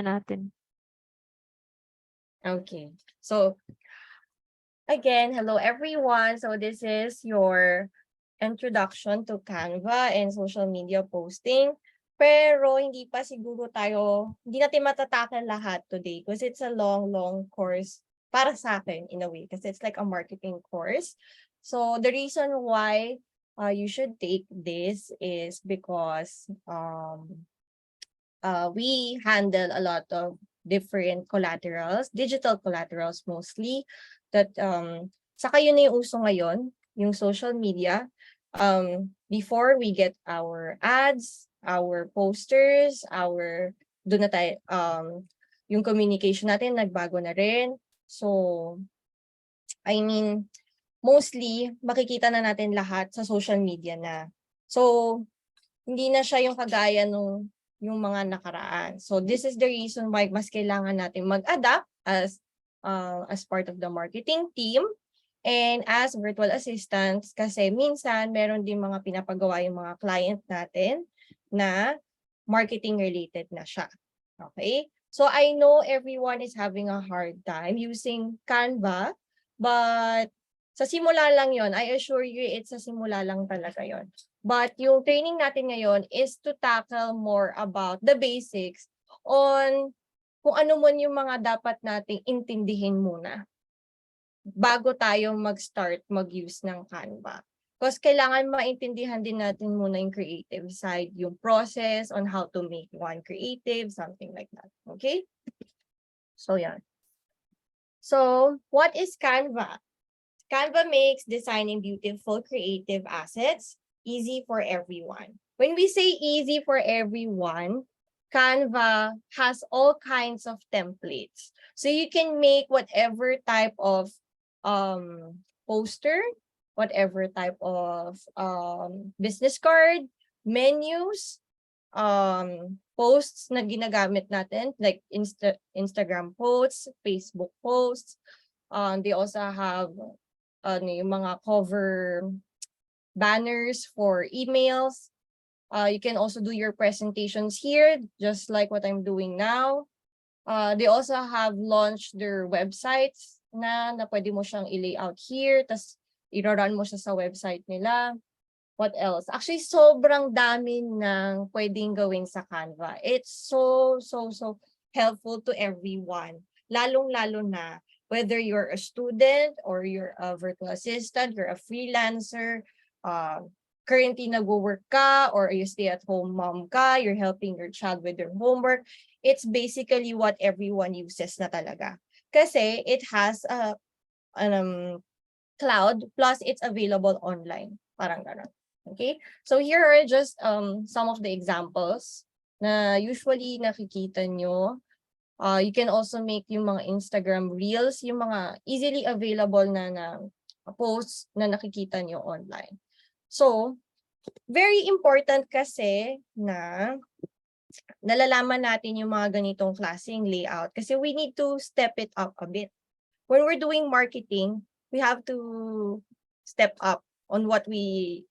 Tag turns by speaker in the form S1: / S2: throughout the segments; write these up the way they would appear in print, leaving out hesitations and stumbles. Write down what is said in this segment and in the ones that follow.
S1: natin.
S2: Okay. So, again, hello everyone. So this is your introduction to Canva and social media posting. Pero hindi natin matatakal lahat today because it's a long course para sa akin in a way kasi it's like a marketing course. So the reason why you should take this is because we handle a lot of different collaterals, digital collaterals mostly, that saka yun na yung uso ngayon, yung social media. Before we get our ads, our posters, doon na tayo, yung communication natin nagbago na rin. So, I mean, mostly, makikita na natin lahat sa social media na. So, hindi na siya yung kagaya nung yung mga nakaraan. So, this is the reason why mas kailangan natin mag-adapt as part of the marketing team and as virtual assistants kasi minsan meron din mga pinapagawa yung mga client natin na marketing related na siya. Okay? So, I know everyone is having a hard time using Canva, but sa simula lang yon, I assure you, it's sa simula lang talaga yon. But yung training natin ngayon is to tackle more about the basics on kung ano man yung mga dapat nating intindihin muna bago tayo mag-start mag-use ng Canva. Because kailangan maintindihan din natin muna yung creative side, yung process on how to make one creative, something like that. Okay? So, yan. So, what is Canva? Canva makes designing beautiful creative assets easy for everyone. When we say easy for everyone, Canva has all kinds of templates. So you can make whatever type of poster, whatever type of business card, menus, posts na ginagamit natin, like Instagram posts, Facebook posts. They also have yung mga cover banners for emails. You can also do your presentations here, just like what I'm doing now. They also have launched their websites na pwede mo siyang i-layout here, tas i-run mo siya sa website nila. What else? Actually, sobrang dami ng pwedeng gawin sa Canva. It's so helpful to everyone. Lalong-lalo na whether you're a student or you're a virtual assistant, you're a freelancer, currently nag-work ka, or you stay-at-home mom ka, you're helping your child with their homework, it's basically what everyone uses na talaga. Kasi it has a cloud, plus it's available online. Parang gano'n. Okay? So here are just some of the examples na usually nakikita nyo. You can also make yung mga Instagram reels, yung mga easily available na posts na nakikita nyo online. So, very important kasi na nalalaman natin yung mga ganitong klaseng layout kasi we need to step it up a bit. When we're doing marketing, we have to step up on what we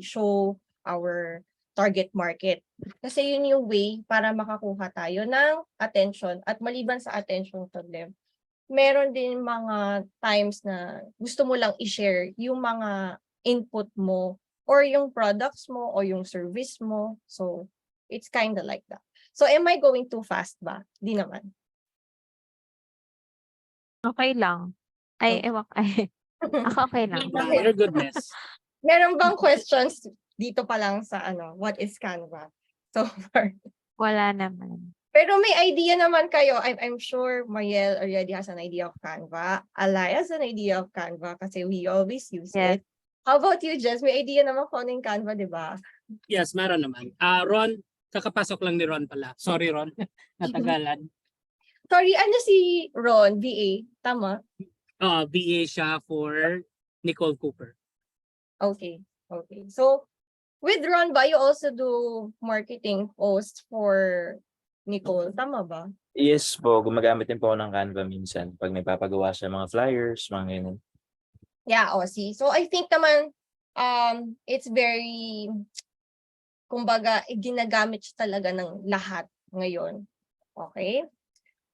S2: show our target market. Kasi yun yung way para makakuha tayo ng attention at maliban sa attention to them, meron din mga times na gusto mo lang i-share yung mga input mo or yung products mo or yung service mo. So, it's kind of like that. So, am I going too fast ba? Di naman.
S1: Okay lang. Ay, ewan ko. Ako okay lang.
S3: Your goodness.
S2: Meron bang questions dito pa lang sa what is Canva so far?
S1: Wala naman.
S2: Pero may idea naman kayo. I'm sure Mariel already has an idea of Canva. Alay has an idea of Canva kasi we always use
S1: Yes.
S2: it. How about you, Jess? May idea naman ko ng Canva, di ba?
S3: Yes, meron naman. Ron, kakapasok lang ni Ron pala. Sorry, Ron. Natagalan.
S2: Sorry, ano si Ron? VA? Tama?
S3: VA siya for Nicole Cooper.
S2: Okay. So, with Ron ba, you also do marketing posts for Nicole? Tama ba?
S4: Yes po, gumagamit din po ako ng Canva minsan pag nagpapagawa siya mga flyers, mga ganyan.
S2: Yeah, see. So, I think naman, it's very, kumbaga, ginagamit siya talaga ng lahat ngayon. Okay?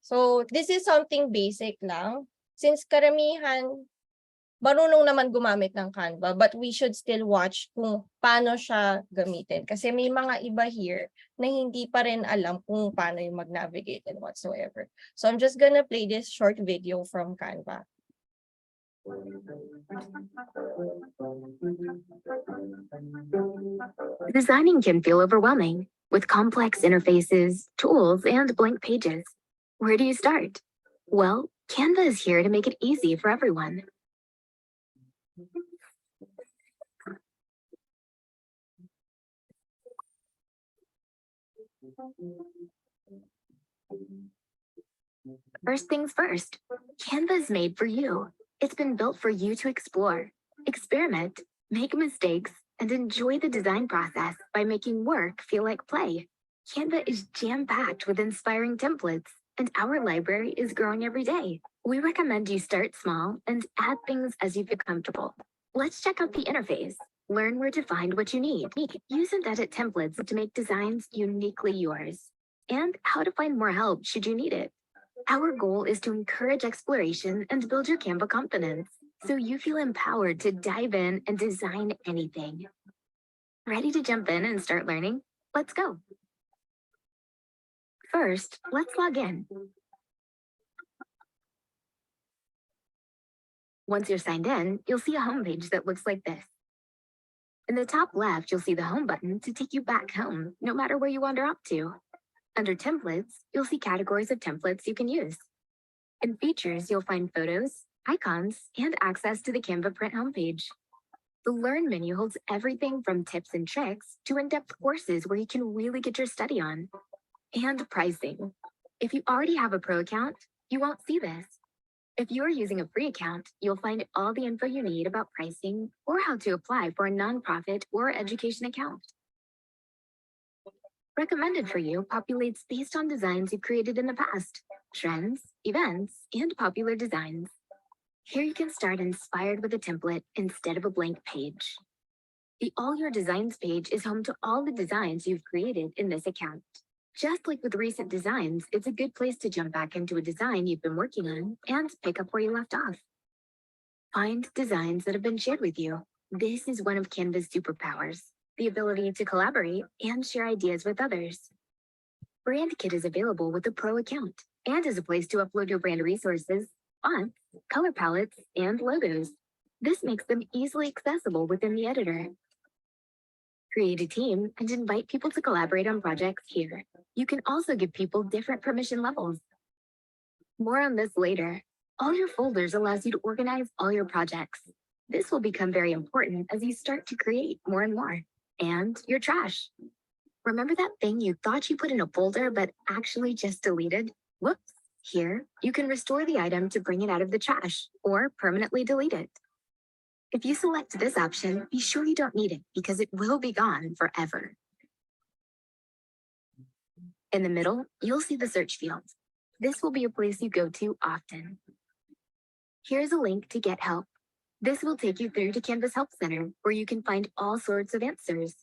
S2: So, this is something basic lang. Since karamihan, marunong naman gumamit ng Canva, but we should still watch kung paano siya gamitin. Kasi may mga iba here na hindi pa rin alam kung paano yung mag-navigate and whatsoever. So, I'm just gonna play this short video from Canva.
S5: Designing can feel overwhelming with complex interfaces, tools, and blank pages. Where do you start? Well, Canva is here to make it easy for everyone. First things first, Canva is made for you. It's been built for you to explore, experiment, make mistakes, and enjoy the design process by making work feel like play. Canva is jam-packed with inspiring templates, and our library is growing every day. We recommend you start small and add things as you feel comfortable. Let's check out the interface. Learn where to find what you need. Use and edit templates to make designs uniquely yours. And how to find more help should you need it. Our goal is to encourage exploration and build your Canva confidence, so you feel empowered to dive in and design anything. Ready to jump in and start learning? Let's go. First, let's log in. Once you're signed in, you'll see a homepage that looks like this. In the top left, you'll see the home button to take you back home, no matter where you wander off to. Under templates, you'll see categories of templates you can use. In features, you'll find photos, icons, and access to the Canva print homepage. The Learn menu holds everything from tips and tricks to in-depth courses where you can really get your study on. And pricing. If you already have a pro account, you won't see this. If you're using a free account, you'll find all the info you need about pricing or how to apply for a nonprofit or education account. Recommended for you populates based on designs you've created in the past, trends, events, and popular designs. Here you can start inspired with a template instead of a blank page. The All Your Designs page is home to all the designs you've created in this account. Just like with recent designs, it's a good place to jump back into a design you've been working on and pick up where you left off. Find designs that have been shared with you. This is one of Canva's superpowers, the ability to collaborate and share ideas with others. BrandKit is available with a pro account and is a place to upload your brand resources, fonts, color palettes, and logos. This makes them easily accessible within the editor. Create a team and invite people to collaborate on projects here. You can also give people different permission levels. More on this later. All your folders allows you to organize all your projects. This will become very important as you start to create more and more. And your trash. Remember that thing you thought you put in a folder but actually just deleted? Whoops. Here, you can restore the item to bring it out of the trash or permanently delete it. If you select this option, be sure you don't need it because it will be gone forever. In the middle, you'll see the search field. This will be a place you go to often. Here's a link to get help. This will take you through to Canva's Help Center, where you can find all sorts of answers.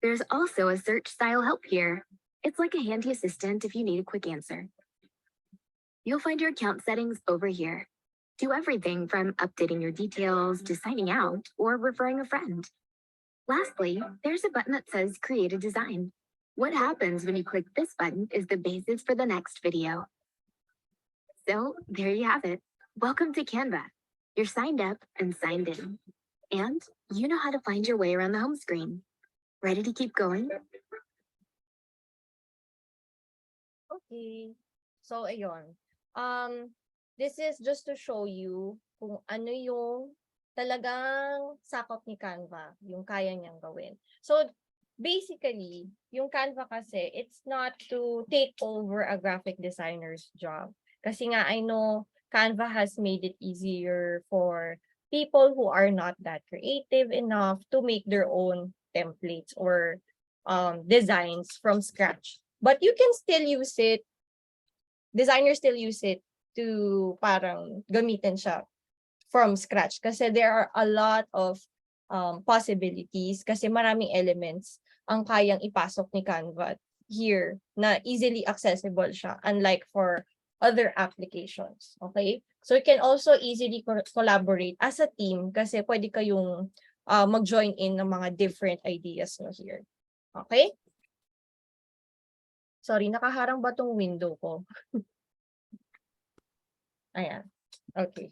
S5: There's also a search style help here. It's like a handy assistant if you need a quick answer. You'll find your account settings over here. Do everything from updating your details to signing out or referring a friend. Lastly, there's a button that says Create a Design. What happens when you click this button is the basis for the next video. So there you have it. Welcome to Canva. You're signed up and signed in. And you know how to find your way around the home screen. Ready to keep going?
S2: Okay. So, ayun. This is just to show you kung ano yung talagang sakop ni Canva, yung kaya niyang gawin. So, basically, yung Canva kasi, it's not to take over a graphic designer's job. Kasi nga, I know Canva has made it easier for people who are not that creative enough to make their own templates or designs from scratch. But you can still use it, designers still use it to parang gamitin siya from scratch. Kasi there are a lot of possibilities kasi maraming elements ang kayang ipasok ni Canva here na easily accessible siya, unlike for other applications. Okay? So you can also easily collaborate as a team kasi pwede kayong mag-join in ng mga different ideas nyo here. Okay? Sorry, nakaharang ba tong window ko? Ayan. Okay.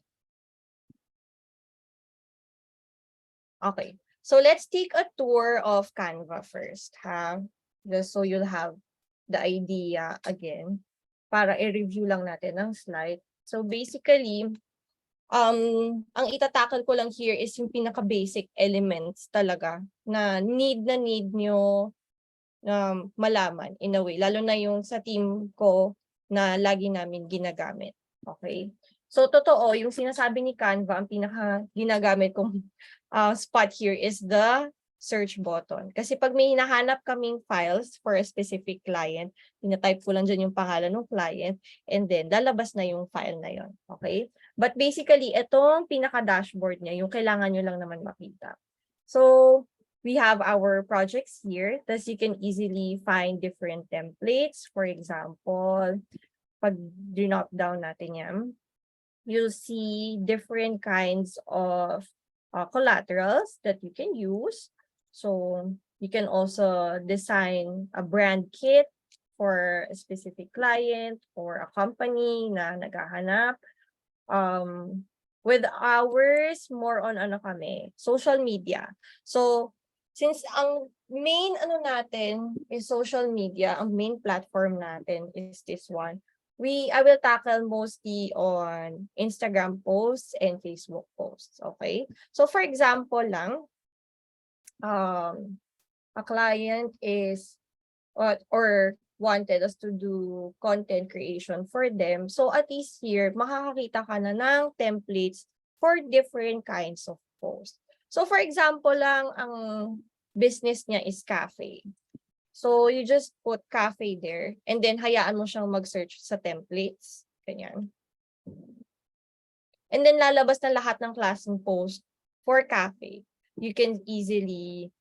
S2: Okay. So let's take a tour of Canva first, ha? Just so you'll have the idea again para i-review lang natin ang slide. So basically, ang itatakal ko lang here is yung pinaka-basic elements talaga na need nyo malaman in a way. Lalo na yung sa team ko na lagi namin ginagamit. Okay? So totoo, yung sinasabi ni Canva, ang pinaka-ginagamit kong spot here is the search button. Kasi pag may hinahanap kaming files for a specific client, pinatype ko lang dyan yung pangalan ng client, and then lalabas na yung file na yon. Okay? But basically, itong pinaka-dashboard niya, yung kailangan nyo lang naman makita. So, we have our projects here. Thus, you can easily find different templates. For example, pag drop down natin yan, you'll see different kinds of collaterals that you can use. So you can also design a brand kit for a specific client or a company na naghahanap. With ours, more on social media. So since ang main natin is social media, ang main platform natin is this one. I will tackle mostly on Instagram posts and Facebook posts, okay? So for example lang, a client is or wanted us to do content creation for them. So at least here, makakakita ka na ng templates for different kinds of posts. So for example lang, ang business niya is cafe. So you just put cafe there and then hayaan mo siyang mag-search sa templates. Ganyan. And then lalabas na lahat ng klaseng post for cafe. You can easily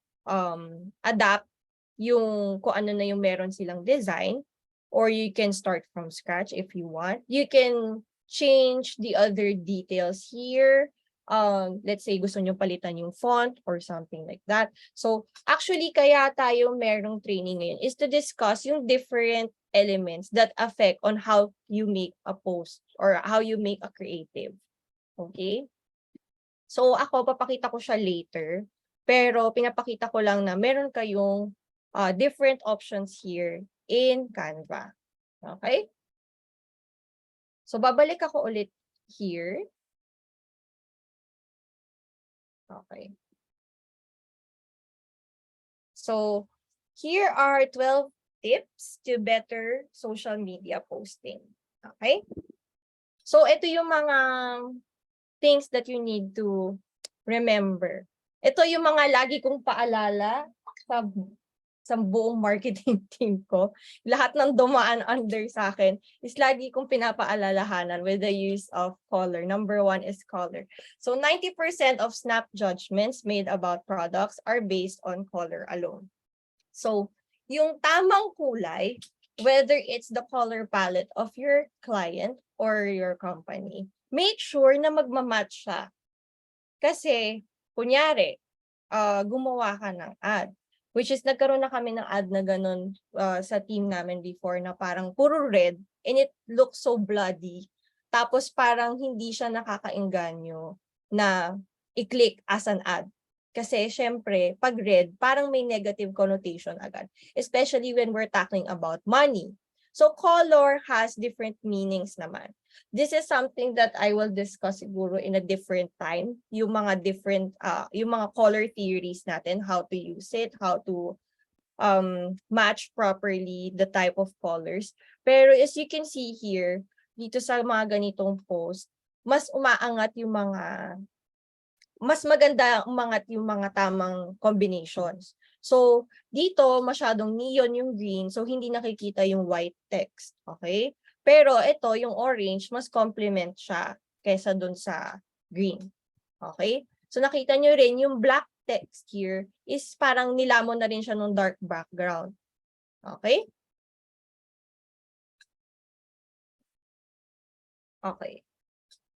S2: adapt yung kung ano na yung meron silang design, or you can start from scratch if you want. You can change the other details here. Let's say gusto nyo palitan yung font or something like that. So actually kaya tayo merong training ngayon is to discuss yung different elements that affect on how you make a post or how you make a creative. Okay? So ako, papakita ko siya later. Pero pinapakita ko lang na meron kayong different options here in Canva. Okay? So babalik ako ulit here. Okay. So here are 12 tips to better social media posting. Okay? So ito yung mga things that you need to remember. Ito yung mga lagi kong paalala sa buong marketing team ko. Lahat ng dumaan under sa akin is lagi kong pinapaalalahanan with the use of color. Number 1 is color. So 90% of snap judgments made about products are based on color alone. So yung tamang kulay, whether it's the color palette of your client or your company, make sure na magmamatch siya. Kasi, kunyari, gumawa ka ng ad, which is nagkaroon na kami ng ad na ganun sa team namin before na parang puro red and it looks so bloody. Tapos parang hindi siya nakakaengganyo na i-click as an ad. Kasi syempre, pag red, parang may negative connotation agad. Especially when we're talking about money. So color has different meanings naman. This is something that I will discuss siguro in a different time. Yung mga different, yung mga color theories natin, how to use it, how to match properly the type of colors. Pero as you can see here, dito sa mga ganitong post, mas umaangat yung mga, mas maganda umangat yung mga tamang combinations. So, dito masyadong neon yung green, so hindi nakikita yung white text. Okay? Pero ito, yung orange, mas complement siya kaysa dun sa green. Okay? So, nakita nyo rin, yung black text here is parang nilamon na rin siya ng dark background. Okay? Okay.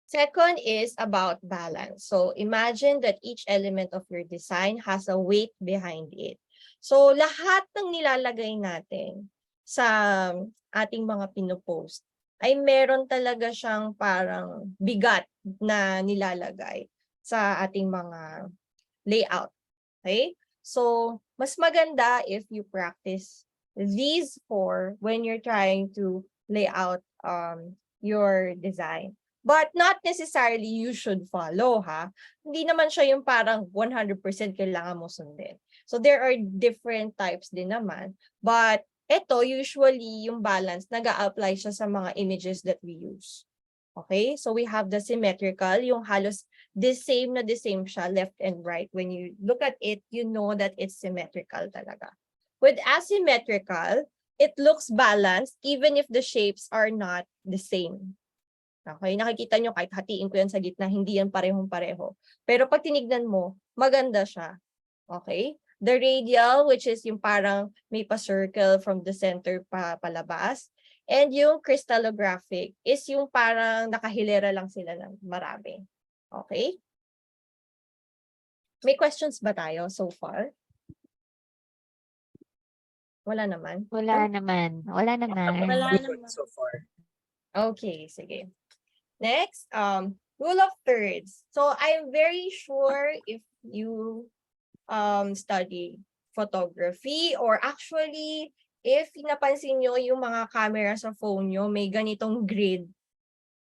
S2: Second is about balance. So imagine that each element of your design has a weight behind it. So lahat ng nilalagay natin sa ating mga pinopost ay meron talaga siyang parang bigat na nilalagay sa ating mga layout. Okay? So mas maganda if you practice these four when you're trying to lay out your design. But not necessarily you should follow, ha? Hindi naman siya yung parang 100% kailangan mo sundin. So there are different types din naman. But ito, usually, yung balance, nag-a-apply siya sa mga images that we use. Okay? So we have the symmetrical, yung halos the same siya, left and right. When you look at it, you know that it's symmetrical talaga. With asymmetrical, it looks balanced even if the shapes are not the same. Okay, nakikita nyo kahit hatiin ko yan sa gitna, hindi yan parehong-pareho. Pero pag tinignan mo, maganda siya. Okay? The radial, which is yung parang may pa-circle from the center palabas. And yung crystallographic is yung parang nakahilera lang sila ng marami. Okay? May questions ba tayo so far? Wala naman?
S1: Wala naman. Wala naman.
S2: Wala
S3: Good
S2: naman.
S3: one so far.
S2: Okay, sige. Next, rule of thirds. So I'm very sure if you study photography or actually if napansin nyo yung mga camera sa phone nyo, may ganitong grid.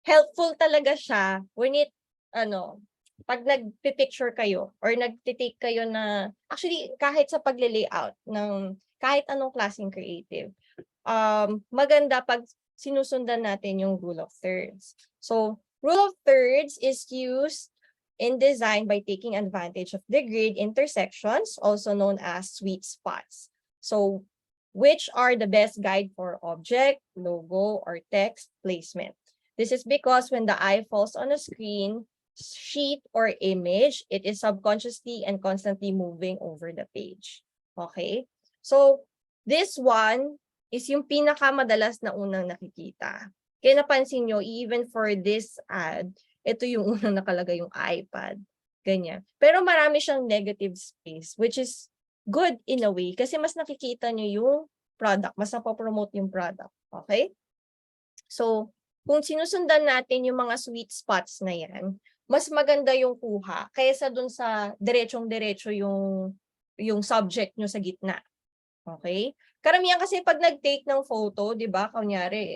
S2: Helpful talaga siya when pag nagpipicture kayo or nagtitake kayo na, actually kahit sa pagle-layout ng kahit anong klaseng creative, maganda pag sinusundan natin yung rule of thirds. So, rule of thirds is used in design by taking advantage of the grid intersections, also known as sweet spots. So, which are the best guide for object, logo, or text placement. This is because when the eye falls on a screen, sheet, or image, it is subconsciously and constantly moving over the page. Okay? So, this one is yung pinakamadalas na unang nakikita. Kaya napansin nyo, even for this ad, ito yung unang nakalagay yung iPad. Ganyan. Pero marami siyang negative space, which is good in a way kasi mas nakikita nyo yung product, mas napopromote yung product. Okay? So, kung sinusundan natin yung mga sweet spots na yan, mas maganda yung kuha kaysa dun sa diretsong-diretso yung subject nyo sa gitna. Okay? Karamihan kasi pag nag-take ng photo, 'di ba? Kunyari,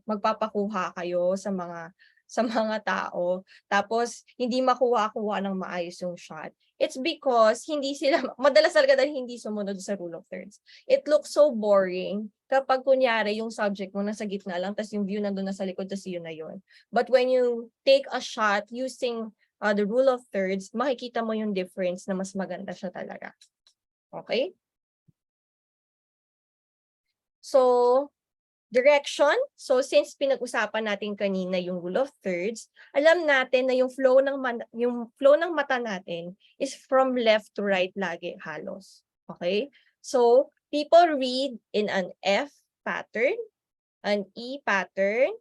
S2: magpapakuha kayo sa mga tao, tapos hindi makuha-kuha ng maayos yung shot. It's because hindi sila madalas talaga dahil hindi sumunod sa rule of thirds. It looks so boring kapag kunyari yung subject mo nasa gitna lang, tapos yung view nandun nasa likod, tapos yun na yun. But when you take a shot using the rule of thirds, makikita mo yung difference na mas maganda siya talaga. Okay? So, direction. So, since pinag-usapan natin kanina yung rule of thirds, alam natin na yung flow ng mata natin is from left to right lagi halos. Okay? So, people read in an F pattern, an E pattern,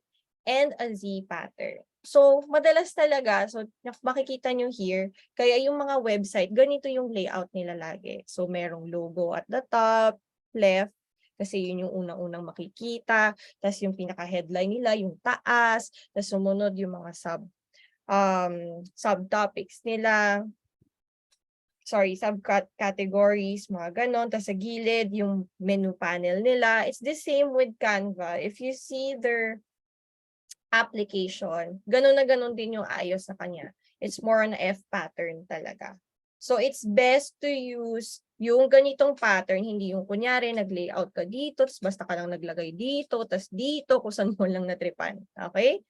S2: and a Z pattern. So, madalas talaga, so makikita nyo here, kaya yung mga website, ganito yung layout nila lagi. So, merong logo at the top, left, kasi yun yung unang-unang makikita. Tapos yung pinaka-headline nila, yung taas. Tapos sumunod yung mga subtopics nila. Subcategories, mga ganon. Tapos sa gilid, yung menu panel nila. It's the same with Canva. If you see their application, ganon na ganon din yung ayos sa kanya. It's more on F pattern talaga. So it's best to use yung ganitong pattern, hindi yung kunyari nag-layout ka dito, tapos basta ka lang naglagay dito, tapos dito, kung saan mo lang natripan. Okay?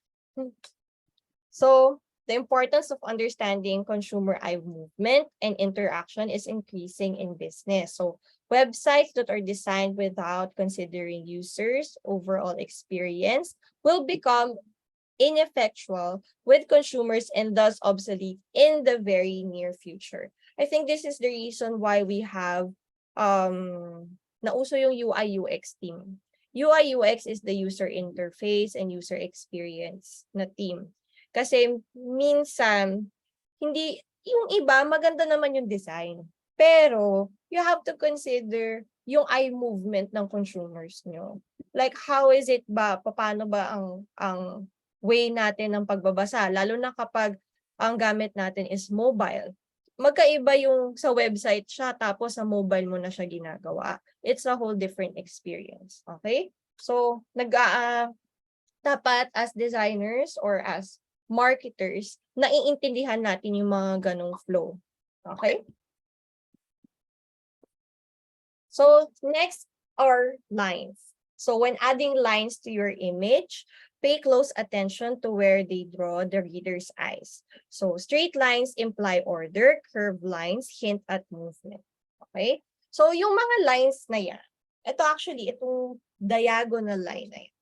S2: So, the importance of understanding consumer eye movement and interaction is increasing in business. So, websites that are designed without considering users' overall experience will become ineffectual with consumers and thus obsolete in the very near future. I think this is the reason why we have nauso yung UI UX team. UI UX is the user interface and user experience na team. Kasi minsan, hindi, yung iba, maganda naman yung design. Pero, you have to consider yung eye movement ng consumers nyo. Like, how is it ba? Paano ba ang way natin ng pagbabasa? Lalo na kapag ang gamit natin is mobile. Magkaiba yung sa website siya, tapos sa mobile mo na siya ginagawa. It's a whole different experience. Okay? So, dapat as designers or as marketers, naiintindihan natin yung mga ganong flow. Okay? So, next are lines. So, when adding lines to your image, pay close attention to where they draw the reader's eyes. So, straight lines imply order, curved lines hint at movement. Okay? So, yung mga lines na yan, ito actually, itong diagonal line na yan.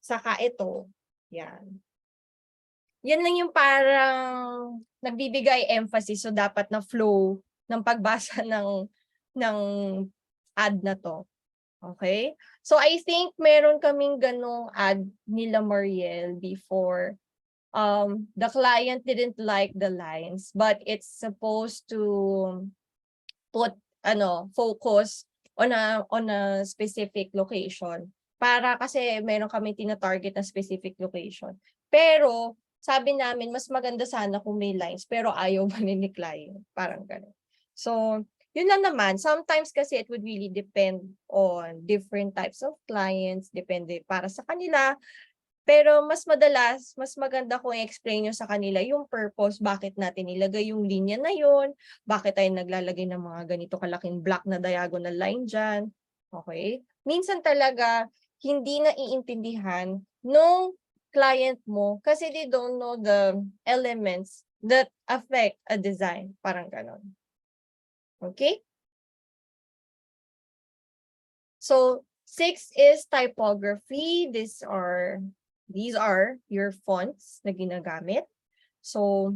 S2: Saka ito, yan. Yan lang yung parang nagbibigay emphasis, so dapat na flow ng pagbasa ng ad na to. Okay? So I think meron kaming ganong ad nila Mariel before. The client didn't like the lines, but it's supposed to put focus on a specific location. Para kasi meron kami tina-target na specific location. Pero sabi namin mas maganda sana kung may lines, pero ayaw ba ni client? Parang gano'n. So yun lang naman. Sometimes kasi it would really depend on different types of clients, depende para sa kanila. Pero mas madalas, mas maganda kung i-explain nyo sa kanila yung purpose, bakit natin nilagay yung linya na yun, bakit tayo naglalagay ng mga ganito kalaking block na diagonal line dyan. Okay? Minsan talaga, hindi na iintindihan nung client mo kasi they don't know the elements that affect a design. Parang ganon. Okay? So, 6 is typography. These are your fonts na ginagamit. So,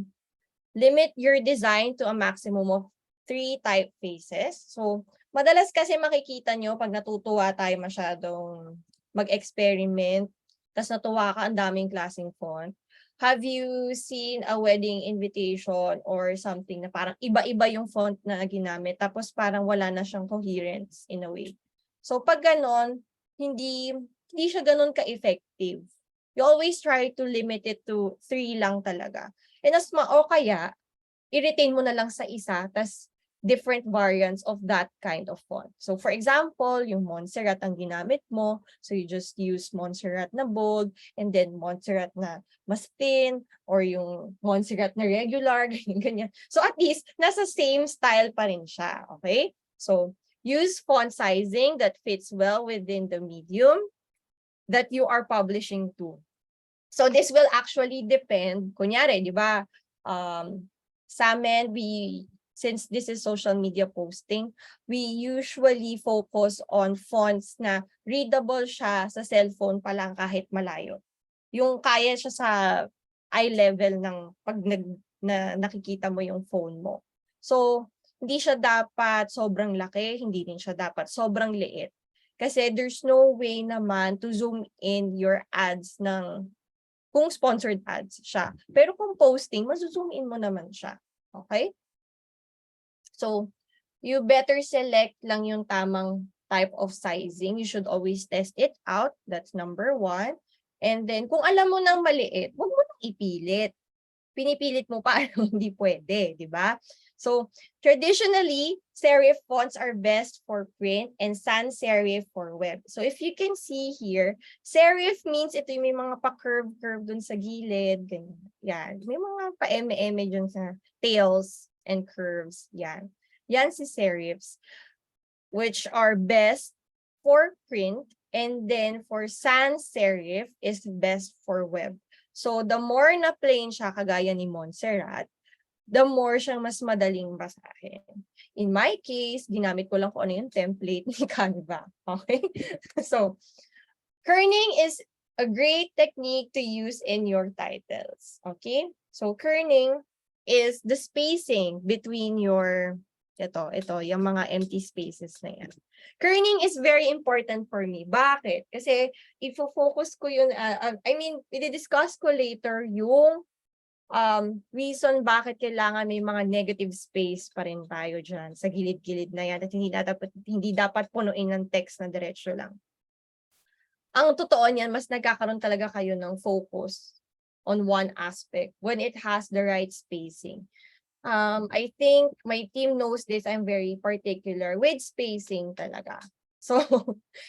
S2: limit your design to a maximum of 3 typefaces. So, madalas kasi makikita nyo pag natutuwa tayo masyadong mag-experiment, tas natuwa ka, ang daming klaseng font. Have you seen a wedding invitation or something na parang iba-iba yung font na ginamit, tapos parang wala na siyang coherence in a way? So pag ganon, hindi siya ganon ka-effective. You always try to limit it to 3 lang talaga. And o kaya, i-retain mo na lang sa isa, tas different variants of that kind of font. So for example, yung Montserrat ang ginamit mo, so you just use Montserrat na bold, and then Montserrat na mas thin, or yung Montserrat na regular, ganyan. So at least, nasa same style pa rin siya, okay? So use font sizing that fits well within the medium that you are publishing to. So this will actually depend, kunyari, di ba, sa amin, since this is social media posting, we usually focus on fonts na readable siya sa cellphone pa lang kahit malayo. Yung kaya siya sa eye level ng pag nakikita mo yung phone mo. So, hindi siya dapat sobrang laki, hindi din siya dapat sobrang liit. Kasi there's no way naman to zoom in your ads kung sponsored ads siya. Pero kung posting, mazo-zoom in mo naman siya. Okay? So, you better select lang yung tamang type of sizing. You should always test it out. That's number 1. And then, kung alam mo nang maliit, huwag mo nang ipilit. Pinipilit mo pa, hindi pwede, di ba? So, traditionally, serif fonts are best for print and sans serif for web. So, if you can see here, serif means ito yung may mga pa-curve dun sa gilid. Ganyan. Yan. May mga pa-eme-eme dun sa tails and curves. Yan. Yan si serifs, which are best for print, and then for sans serif is best for web. So, the more na plain siya, kagaya ni Montserrat, the more siyang mas madaling basahin. In my case, ginamit ko lang kung ano yung template ni Canva. Okay? So, kerning is a great technique to use in your titles. Okay? So, kerning is the spacing between your Ito, yung mga empty spaces na yan. Kerning is very important for me. Bakit? Kasi ifo-focus ko yun, i-discuss ko later yung reason bakit kailangan may mga negative space pa rin tayo dyan sa gilid-gilid na yan at hindi dapat punuin ng text na diretso lang. Ang totoo niyan, mas nagkakaroon talaga kayo ng focus on one aspect when it has the right spacing. I think my team knows this. I'm very particular with spacing talaga. So,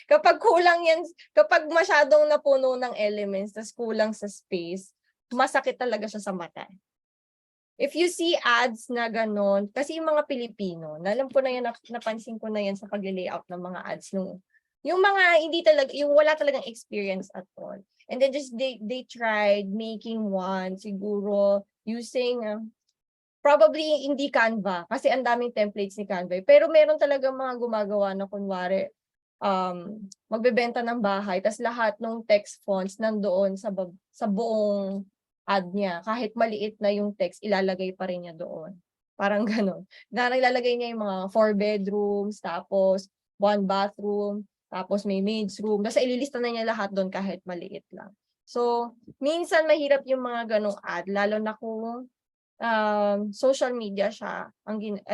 S2: kapag kulang yan, kapag masyadong napuno ng elements, tas kulang sa space, masakit talaga siya sa mata. If you see ads na ganon, kasi yung mga Pilipino, alam ko na yan, napansin ko na yan sa pag-layout ng mga ads yung mga hindi talaga, yung wala talagang experience at all. And then just they tried making one siguro using probably hindi Canva kasi ang daming templates ni Canva. Pero meron talaga mga gumagawa na kunwari magbebenta ng bahay tas lahat ng text fonts nandoon sa buong ad niya. Kahit maliit na yung text, ilalagay pa rin niya doon. Parang gano'n. Naglalagay niya yung mga 4 bedrooms, tapos 1 bathroom, tapos may maid's room. Tapos ililista na niya lahat doon kahit maliit lang. So, minsan mahirap yung mga ganong ad, lalo na kung social media siya,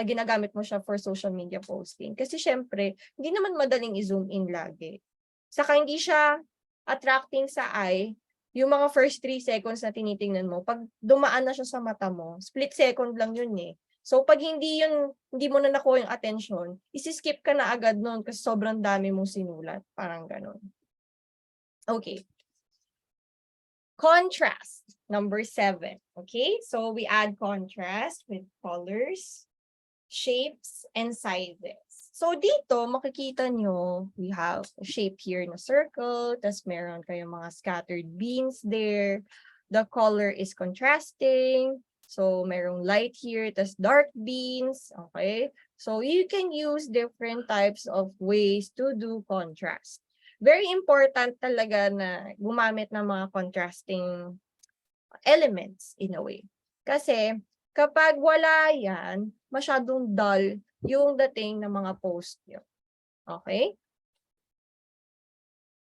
S2: ginagamit mo siya for social media posting. Kasi syempre, hindi naman madaling i-zoom in lagi. Saka hindi siya attracting sa eye, yung mga first 3 seconds na tinitingnan mo, pag dumaan na siya sa mata mo, split second lang yun eh. So pag hindi mo na nakuha yung attention, isi-skip ka na agad nun kasi sobrang dami mong sinulat. Parang ganun. Okay. Contrast, number 7. Okay, so we add contrast with colors, shapes, and sizes. So dito, makikita nyo, we have a shape here na circle, tas meron kayong mga scattered beans there. The color is contrasting. So merong light here, tas dark beans. Okay, so you can use different types of ways to do contrast. Very important talaga na gumamit ng mga contrasting elements in a way. Kasi kapag wala yan, masyadong dull yung dating ng mga post nyo. Okay?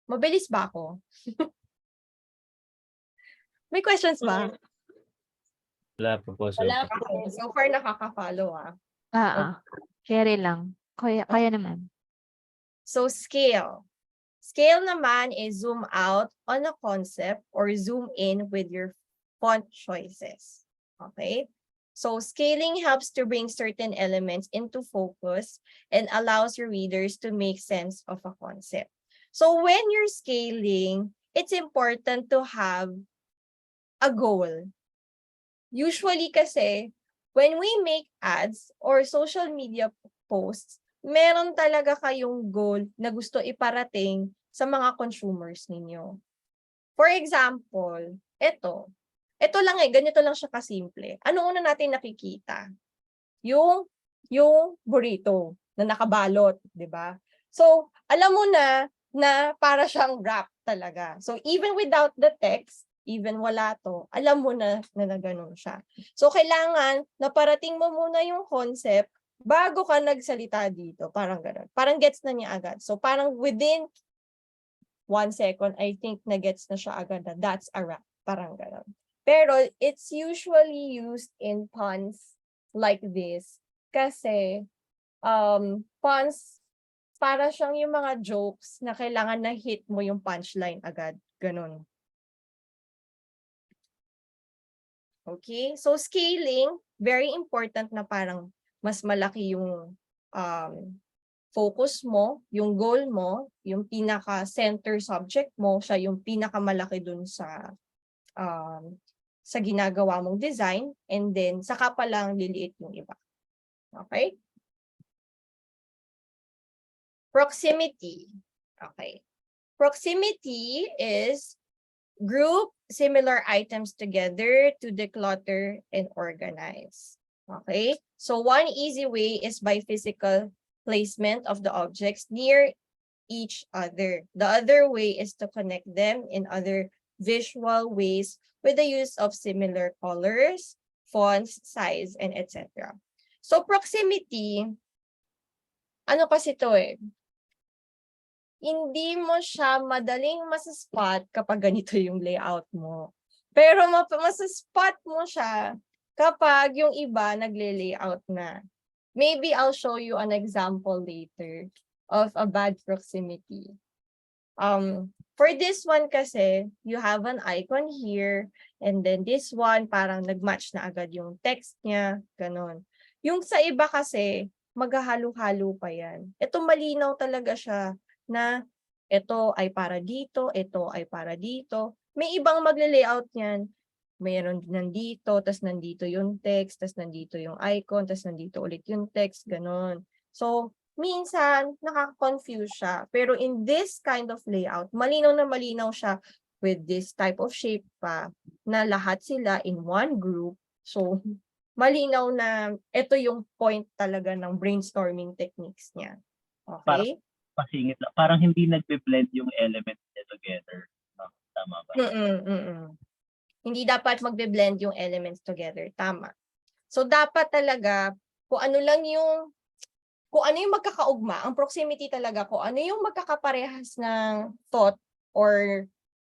S2: Mabilis ba ako? May questions ba?
S4: Wala po po, sir.
S2: Wala pa. So far nakaka-follow
S1: Carry lang. Kaya naman.
S2: So scale. Scale naman is zoom out on a concept or zoom in with your font choices. Okay? So scaling helps to bring certain elements into focus and allows your readers to make sense of a concept. So when you're scaling, it's important to have a goal. Usually kasi, when we make ads or social media posts, meron talaga kayong goal na gusto iparating sa mga consumers ninyo. For example, ito lang ganito lang siya kasimple. Ano una natin nakikita? Yung burrito na nakabalot, di ba? So, alam mo na para siyang wrap talaga. So, even without the text, even wala to, alam mo na ganun siya. So, kailangan na parating mo muna yung concept bago ka nagsalita dito. Parang ganun. Parang gets na niya agad. So, parang within 1 second, I think na gets na siya agad na that's a wrap. Parang ganun. Pero, it's usually used in puns like this. Kasi, puns, para siyang yung mga jokes na kailangan na hit mo yung punchline agad. Ganun. Okay? So, scaling, very important na parang mas malaki yung focus mo, yung goal mo, yung pinaka-center subject mo, siya yung pinakamalaki dun sa ginagawa mong design, and then saka pa lang liliit yung iba. Okay? Proximity. Okay. Proximity is group similar items together to declutter and organize. Okay, so one easy way is by physical placement of the objects near each other. The other way is to connect them in other visual ways with the use of similar colors, fonts, size, and etc. So proximity, ano kasi to eh, hindi mo siya madaling masa-spot kapag ganito yung layout mo. Pero masa-spot mo siya kapag yung iba nagle-layout na. Maybe I'll show you an example later of a bad proximity. For this one kasi, you have an icon here, and then this one, parang nag-match na agad yung text niya, ganon. Yung sa iba kasi, maghahalo-halo pa yan. Ito malinaw talaga siya na ito ay para dito, ito ay para dito. May ibang magle-layout niyan. Mayroon nandito, tas nandito yung text, tas nandito yung icon, tas nandito ulit yung text, ganon. So, minsan, nakaka-confuse siya. Pero in this kind of layout, malinaw na malinaw siya with this type of shape pa, na lahat sila in one group. So, malinaw na ito yung point talaga ng brainstorming techniques niya. Okay?
S6: Pasingit lang. Parang hindi nagbe-blend yung elements niya together. No? Tama ba?
S2: Hindi dapat magbe-blend yung elements together. Tama. So, dapat talaga, kung ano yung magkakaugma, ang proximity talaga, kung ano yung magkakaparehas ng thought or,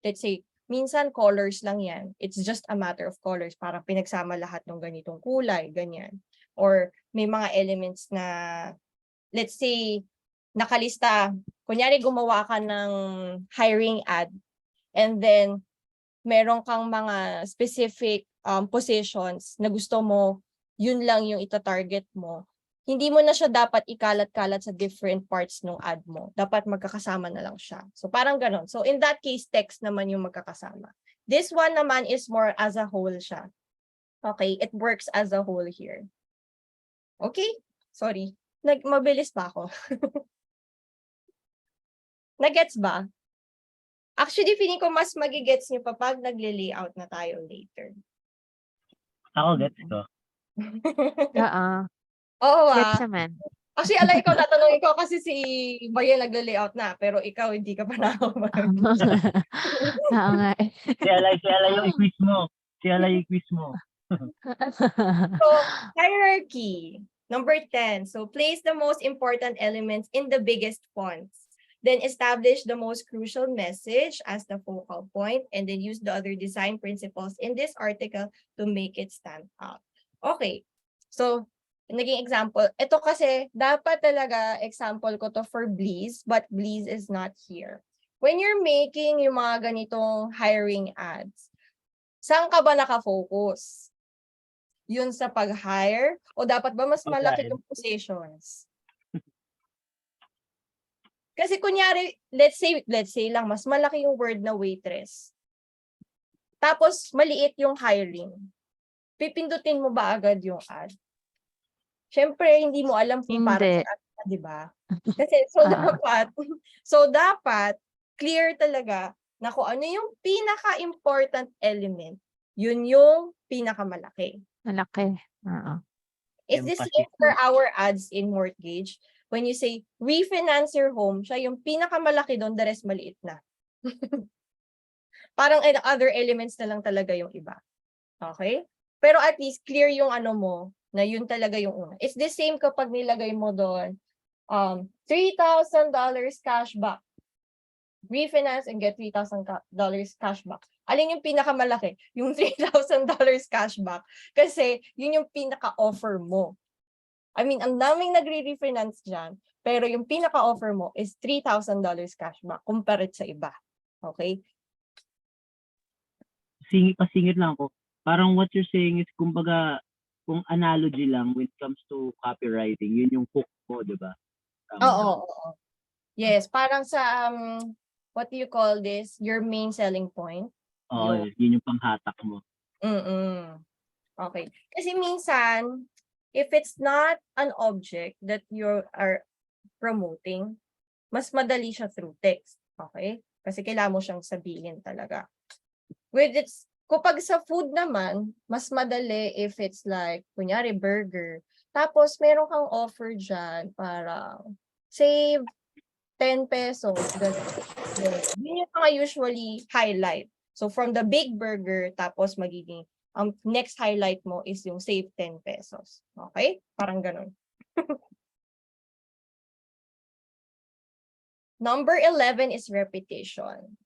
S2: let's say, minsan colors lang yan. It's just a matter of colors. Parang pinagsama lahat ng ganitong kulay, ganyan. Or may mga elements na, let's say, nakalista. Kunyari, gumawa ka ng hiring ad. And then, meron kang mga specific positions na gusto mo, yun lang yung ita-target mo. Hindi mo na siya dapat ikalat-kalat sa different parts ng ad mo. Dapat magkakasama na lang siya. So parang ganon. So in that case, text naman yung magkakasama. This one naman is more as a whole siya. Okay, it works as a whole here. Okay? Sorry. Mabilis pa ako. Nagets ba? Actually, feeling ko mas magigets niyo pa pag nagle-layout na tayo later.
S6: Ako gets ko.
S1: Oo.
S2: Oo
S1: Gets
S2: ah.
S1: naman.
S2: Actually, alay ko, tatanungin ko kasi si Bayan nagle-layout na, pero ikaw hindi ka pa nakakapag.
S1: Oo nga eh.
S6: Si Alay yung i-quiz mo. Si Alay i-quiz mo.
S2: So, hierarchy. Number 10. So, place the most important elements in the biggest fonts. Then establish the most crucial message as the focal point, and then use the other design principles in this article to make it stand out. Okay. So, naging example. Ito kasi, dapat talaga example ko to for Bleeze, but Bleeze is not here. When you're making yung mga ganitong hiring ads, saan ka ba nakafocus? Yun sa pag-hire? O dapat ba mas malaki yung positions? Kasi kunyari, let's say lang, mas malaki yung word na waitress. Tapos, maliit yung hiring. Pipindutin mo ba agad yung ad? Siyempre, hindi mo alam kung para
S1: Hindi.
S2: sa di ba? Kasi, dapat, clear talaga na kung ano yung pinaka-important element, yun yung pinakamalaki.
S1: Malaki. Oo.
S2: Is this same for our ads in mortgage? When you say, refinance your home, siya yung pinakamalaki doon, the rest maliit na. Parang other elements na lang talaga yung iba. Okay? Pero at least, clear yung ano mo, na yun talaga yung una. It's the same kapag nilagay mo doon, $3,000 cashback. Refinance and get $3,000 cashback. Alin yung pinakamalaki? Yung $3,000 cashback. Kasi yun yung pinaka-offer mo. I mean, ang daming nagre-refinance dyan, pero yung pinaka-offer mo is $3,000 cashback compared sa iba. Okay?
S6: Pasingit lang ako. Parang what you're saying is, kumbaga, kung analogy lang when it comes to copywriting, yun yung hook mo, di ba?
S2: Oo. Yes, parang sa, what do you call this? Your main selling point.
S6: Oo, yun yung panghatak mo.
S2: Okay. Kasi minsan, if it's not an object that you are promoting, mas madali siya through text. Okay? Kasi kailangan mo siyang sabihin talaga. Kapag sa food naman, mas madali if it's like, kunyari, burger. Tapos, meron kang offer dyan para save 10 pesos. Yun yung mga usually highlight. So, from the big burger, tapos magiging ang next highlight mo is yung save 10 pesos. Okay? Parang ganun. Number 11 is repetition.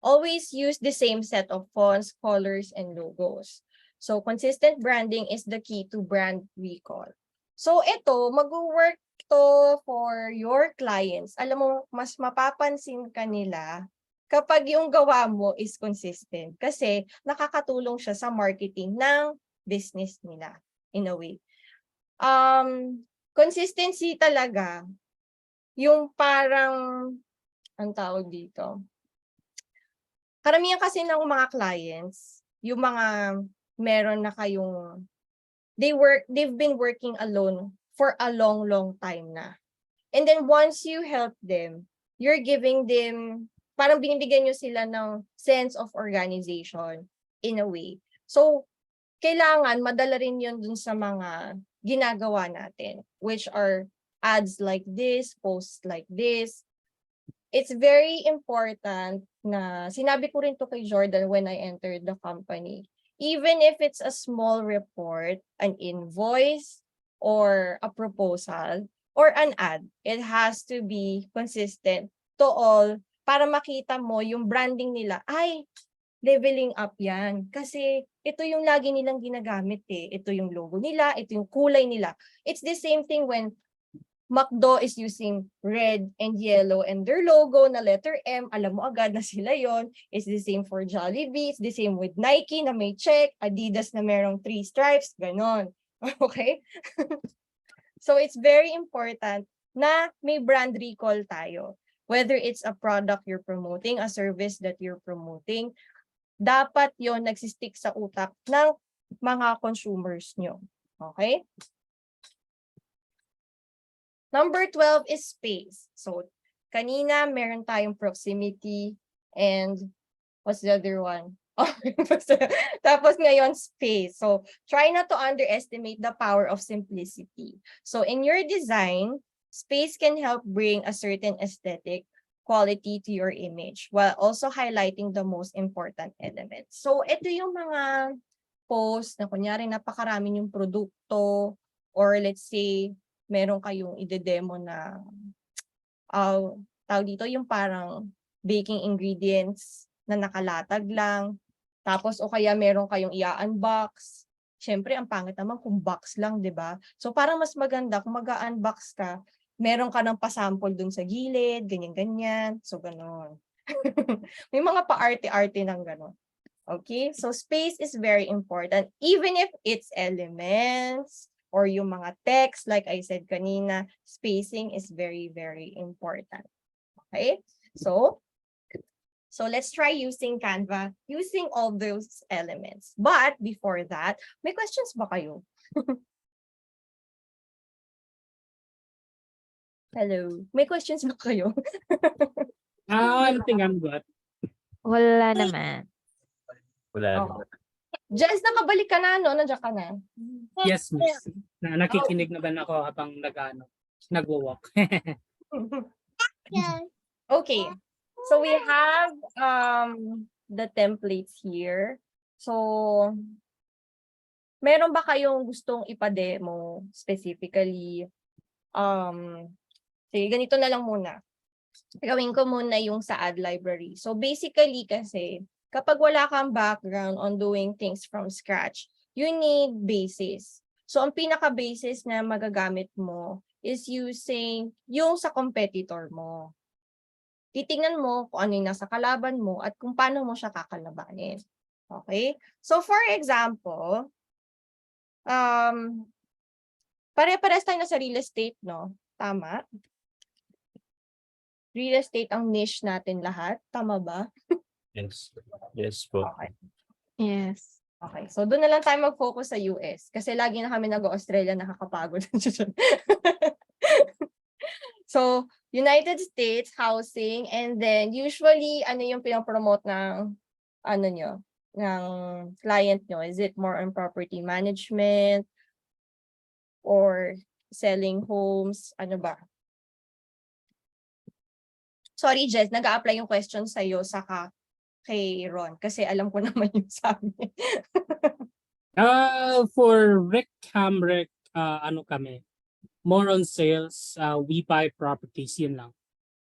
S2: Always use the same set of fonts, colors, and logos. So, consistent branding is the key to brand recall. So, ito, mag-work to for your clients. Alam mo, mas mapapansin ka nila kapag yung gawa mo is consistent. Kasi, nakakatulong siya sa marketing ng business nila, in a way. Consistency talaga, yung parang, ang tawag dito, karamihan kasi ng mga clients, yung mga meron na kayong, they've been working alone for a long time na. And then once you help them, you're giving them, parang binibigyan nyo sila ng sense of organization in a way. So, kailangan madala rin yun dun sa mga ginagawa natin, which are ads like this, posts like this. It's very important na, sinabi ko rin to kay Jordan when I entered the company. Even if it's a small report, an invoice, or a proposal, or an ad, it has to be consistent to all para makita mo yung branding nila. Ay, leveling up yan. Kasi ito yung lagi nilang ginagamit eh. Ito yung logo nila, ito yung kulay nila. It's the same thing when McDo is using red and yellow and their logo na letter M, alam mo agad na sila yon. It's the same for Jollibee, it's the same with Nike na may check, Adidas na merong 3 stripes, ganon. Okay? So it's very important na may brand recall tayo. Whether it's a product you're promoting, a service that you're promoting, dapat yon nagsistick sa utak ng mga consumers nyo. Okay? Number 12 is space. So, kanina meron tayong proximity and what's the other one? Tapos ngayon, space. So, try not to underestimate the power of simplicity. So, in your design, space can help bring a certain aesthetic quality to your image while also highlighting the most important elements. So, ito yung mga post na kunyari napakarami yung produkto or let's say, meron kayong ide-demo na tawag dito yung parang baking ingredients na nakalatag lang. Tapos o kaya meron kayong i-unbox. Syempre ang pangit naman kung box lang, 'di ba? So parang mas maganda kung mag-unbox ka, meron ka ng pasample dun sa gilid, ganyan-ganyan. So ganon. May mga pa-arte-arte ng ganon. Okay? So space is very important even if it's elements or yung mga text, like I said kanina, spacing is very, very important. Okay? So let's try using Canva, using all those elements. But before that, may questions ba kayo? Hello? May questions ba kayo?
S3: I think I'm good.
S1: Wala naman.
S4: Wala.
S2: Oh. Jess, nakabalik ka na, no? Nandiyan ka na.
S3: Yes, miss. Nakikinig naman ako habang nagwo-walk.
S2: Okay. So we have the templates here. So meron ba kayong gustong ipa-demo specifically? Sige, ganito na lang muna. Gawin ko muna yung sa ad library. So basically kasi kapag wala kang background on doing things from scratch, you need basis. So, ang pinaka-basis na magagamit mo is using yung sa competitor mo. Titingnan mo kung ano yung nasa kalaban mo at kung paano mo siya kakalabanin. Okay? So, for example, pare-pares tayo na sa real estate, no? Tama? Real estate ang niche natin lahat. Tama ba?
S4: Yes. Yes po.
S2: Okay.
S1: Yes.
S2: Okay, so doon na lang tayo mag-focus sa US kasi lagi na kami nag-Australia, nakakapagod. So, United States housing and then usually ano yung pinopromote ng ano nyo, ng client nyo? Is it more on property management or selling homes? Ano ba? Sorry, Jess, nag-a-apply yung question sa'yo saka kay Ron kasi alam ko naman yung sabi.
S3: For Recamrec, ano kami, more on sales, we buy properties, yun lang.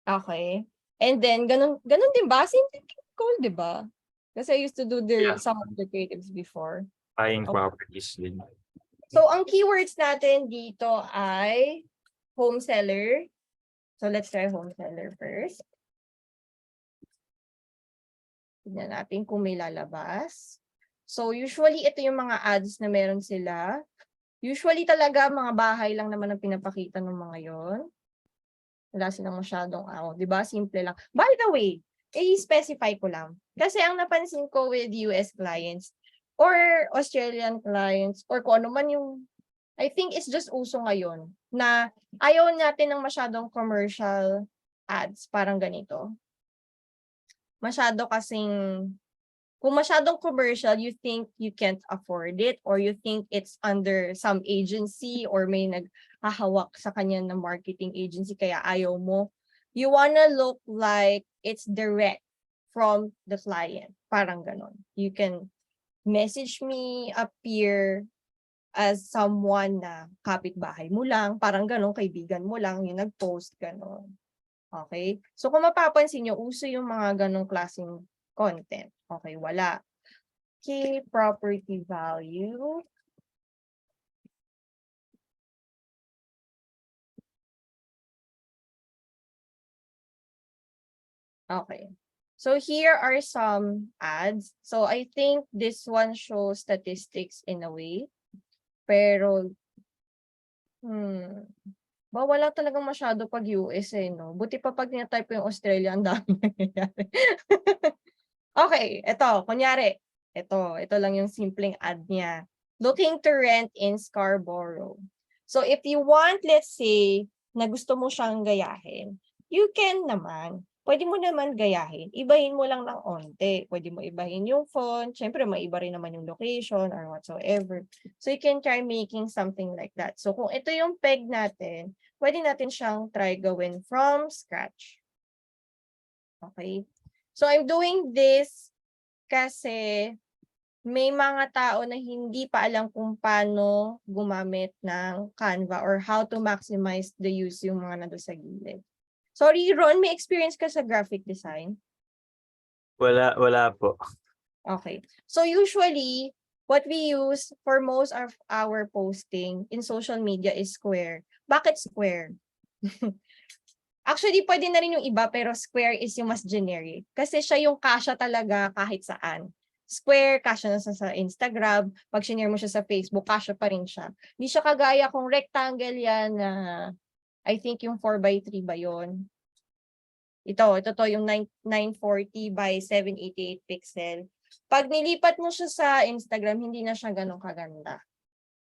S2: Okay. And then, ganun din ba? Same thing goal, di ba? Kasi I used to do
S4: Yeah.
S2: some of the creatives before.
S4: Buying
S2: Okay.
S4: properties din.
S2: So, ang keywords natin dito ay home seller. So, let's try home seller first. Tignan natin kung may lalabas. So, usually, ito yung mga ads na meron sila. Usually talaga, mga bahay lang naman ang pinapakita ng mga yon. Wala silang masyadong, di ba? Simple lang. By the way, i-specify ko lang. Kasi ang napansin ko with US clients or Australian clients or kung ano man yung, I think it's just uso ngayon na ayaw natin ng masyadong commercial ads. Parang ganito. Masyado kasing, kung masyadong commercial, you think you can't afford it or you think it's under some agency or may naghahawak sa kanya ng marketing agency kaya ayaw mo. You wanna look like it's direct from the client. Parang ganon. You can message me, appear as someone na kapitbahay mo lang, parang ganon, kaibigan mo lang, yung nag-post, ganon. Okay? So kung mapapansin nyo, uso yung mga ganong klaseng content. Okay, wala. Okay, property value. Okay. So here are some ads. So I think this one shows statistics in a way. Pero, wala talagang masyado pag US no? Buti pa pag niya-type yung Australia, ang dami nangyayari. Okay, kunyari, ito lang yung simpleng ad niya. Looking to rent in Scarborough. So if you want, let's say, na gusto mo siyang gayahin, you can naman. Pwede mo naman gayahin. Ibahin mo lang ng onte. Pwede mo ibahin yung font. Siyempre, maiba rin naman yung location or whatsoever. So you can try making something like that. So kung ito yung peg natin, pwede natin siyang try gawin from scratch. Okay? So I'm doing this kasi may mga tao na hindi pa alam kung paano gumamit ng Canva or how to maximize the use yung mga nandun sa gilid. Sorry, Ron, may experience ka sa graphic design?
S4: Wala po.
S2: Okay. So usually, what we use for most of our posting in social media is Square. Bakit Square? Actually, pwede na rin yung iba, pero Square is yung mas generic. Kasi siya yung kasya talaga kahit saan. Square, kasya na sa Instagram. Pag sinare mo siya sa Facebook, kasya pa rin siya. Hindi siya kagaya kung rectangle yan na I think yung 4x3 ba yun? Ito yung 940 by 788 pixel. Pag nilipat mo siya sa Instagram, hindi na siya ganun kaganda.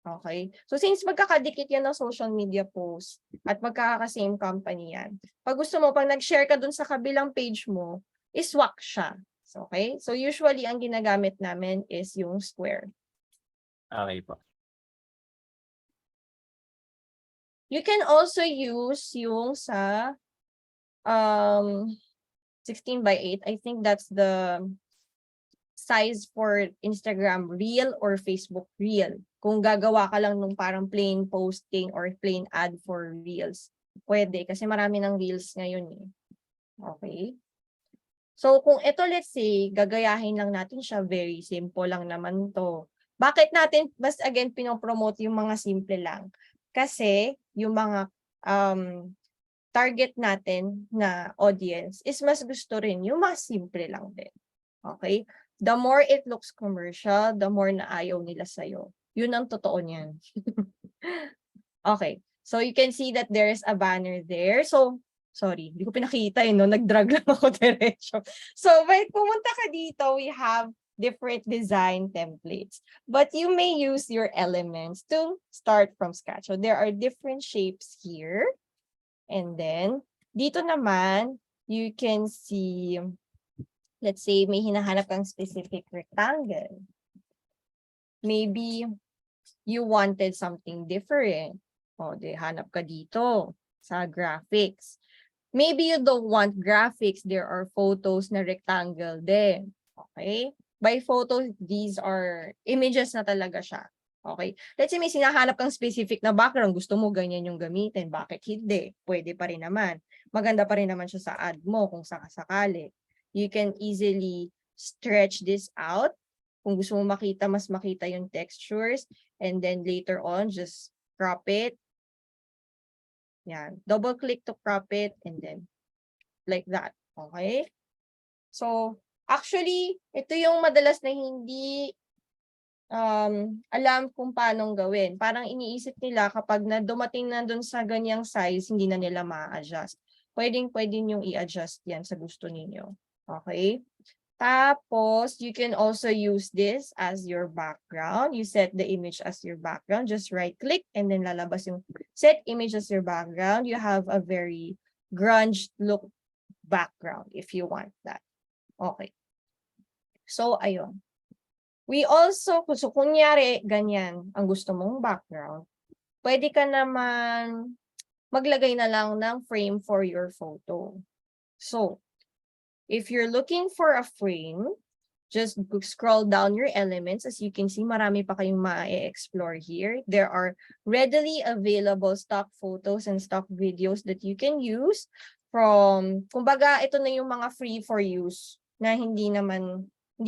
S2: Okay? So since magkakadikit yan ng social media post at magkaka-same company yan, pag gusto mo, pag nag-share ka dun sa kabilang page mo, iswak siya. Okay? So usually, ang ginagamit namin is yung Square.
S4: Okay po.
S2: You can also use yung sa 16 by 8. I think that's the size for Instagram Reel or Facebook Reel. Kung gagawa ka lang nung parang plain posting or plain ad for Reels, pwede kasi marami ng Reels ngayon eh. Okay? So kung ito, let's say, gagayahin lang natin siya, very simple lang naman to. Bakit natin, mas again, pinopromote yung mga simple lang? Kasi yung mga target natin na audience is mas gusto rin yung mas simple lang din. Okay? The more it looks commercial, the more na ayaw nila sa'yo. Yun ang totoo niyan. Okay. So you can see that there is a banner there. So, sorry, hindi ko pinakita no? Nag-drag lang ako diretso. So, when pumunta ka dito, we have different design templates. But you may use your elements to start from scratch. So there are different shapes here. And then, dito naman, you can see, let's say, may hinahanap kang specific rectangle. Maybe you wanted something different. O, hanap ka dito sa graphics. Maybe you don't want graphics. There are photos na rectangle din. Okay? by photo, these are images na talaga siya. Okay? Let's say may sinahanap kang specific na background, gusto mo ganyan yung gamitin, bakit hindi? Pwede pa rin naman. Maganda pa rin naman siya sa ad mo kung sakasakali. You can easily stretch this out. Kung gusto mo makita, mas makita yung textures. And then later on, just crop it. Yan. Double click to crop it and then like that. Okay? So, actually, ito yung madalas na hindi alam kung paano gawin. Parang iniisip nila kapag na dumating na dun sa ganyang size, hindi na nila ma-adjust. Pwede nyo i-adjust yan sa gusto ninyo. Okay? Tapos, you can also use this as your background. You set the image as your background. Just right-click and then lalabas yung set image as your background. You have a very grunge look background if you want that. Okay. So, ayun. We also, so kunyari, ganyan ang gusto mong background, pwede ka naman maglagay na lang ng frame for your photo. So, if you're looking for a frame, just scroll down your elements. As you can see, marami pa kayong ma-explore here. There are readily available stock photos and stock videos that you can use from, kumbaga, ito na yung mga free for use na hindi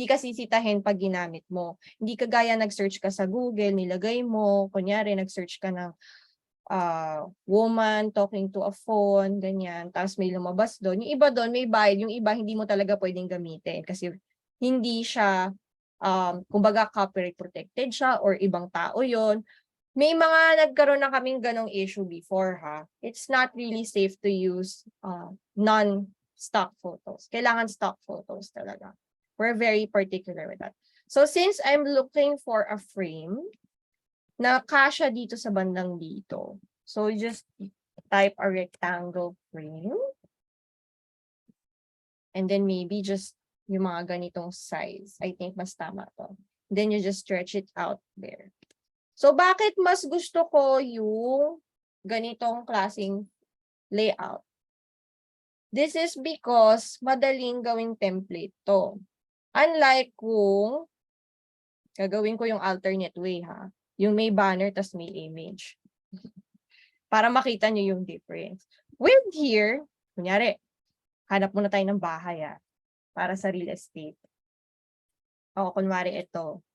S2: ka sisitahin pag ginamit mo. Hindi kagaya nag-search ka sa Google, nilagay mo, kunyari nag-search ka ng woman talking to a phone, ganyan, tapos may lumabas doon. Yung iba doon, may bayad. Yung iba, hindi mo talaga pwedeng gamitin kasi hindi siya, kumbaga copyright protected siya or ibang tao yon. May mga nagkaroon na kaming ganong issue before, ha. It's not really safe to use non-stock photos. Kailangan stock photos talaga. We're very particular with that. So since I'm looking for a frame na kasya dito sa bandang dito, so just type a rectangle frame. And then maybe just yung mga ganitong size. I think mas tama to. Then you just stretch it out there. So bakit mas gusto ko yung ganitong klaseng layout? This is because madaling gawing template to. Unlike kung gagawin ko yung alternate way, ha. Yung may banner tas may image. Para makita nyo yung difference. With here, kunyari, hanap muna tayo ng bahay, ha. Para sa real estate. O, kunwari ito.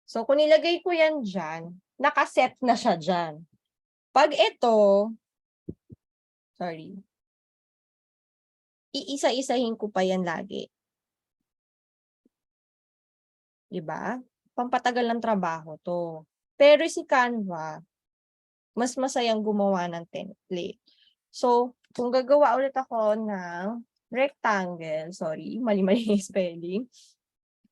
S2: So, kung nilagay ko yan dyan, nakaset na siya dyan. Pag ito, sorry, iisa-isahin ko pa yan lagi. Diba? Pampatagal ng trabaho to. Pero si Canva, mas masayang gumawa ng template. So, kung gagawa ulit ako ng rectangle, sorry, mali-mali yung spelling,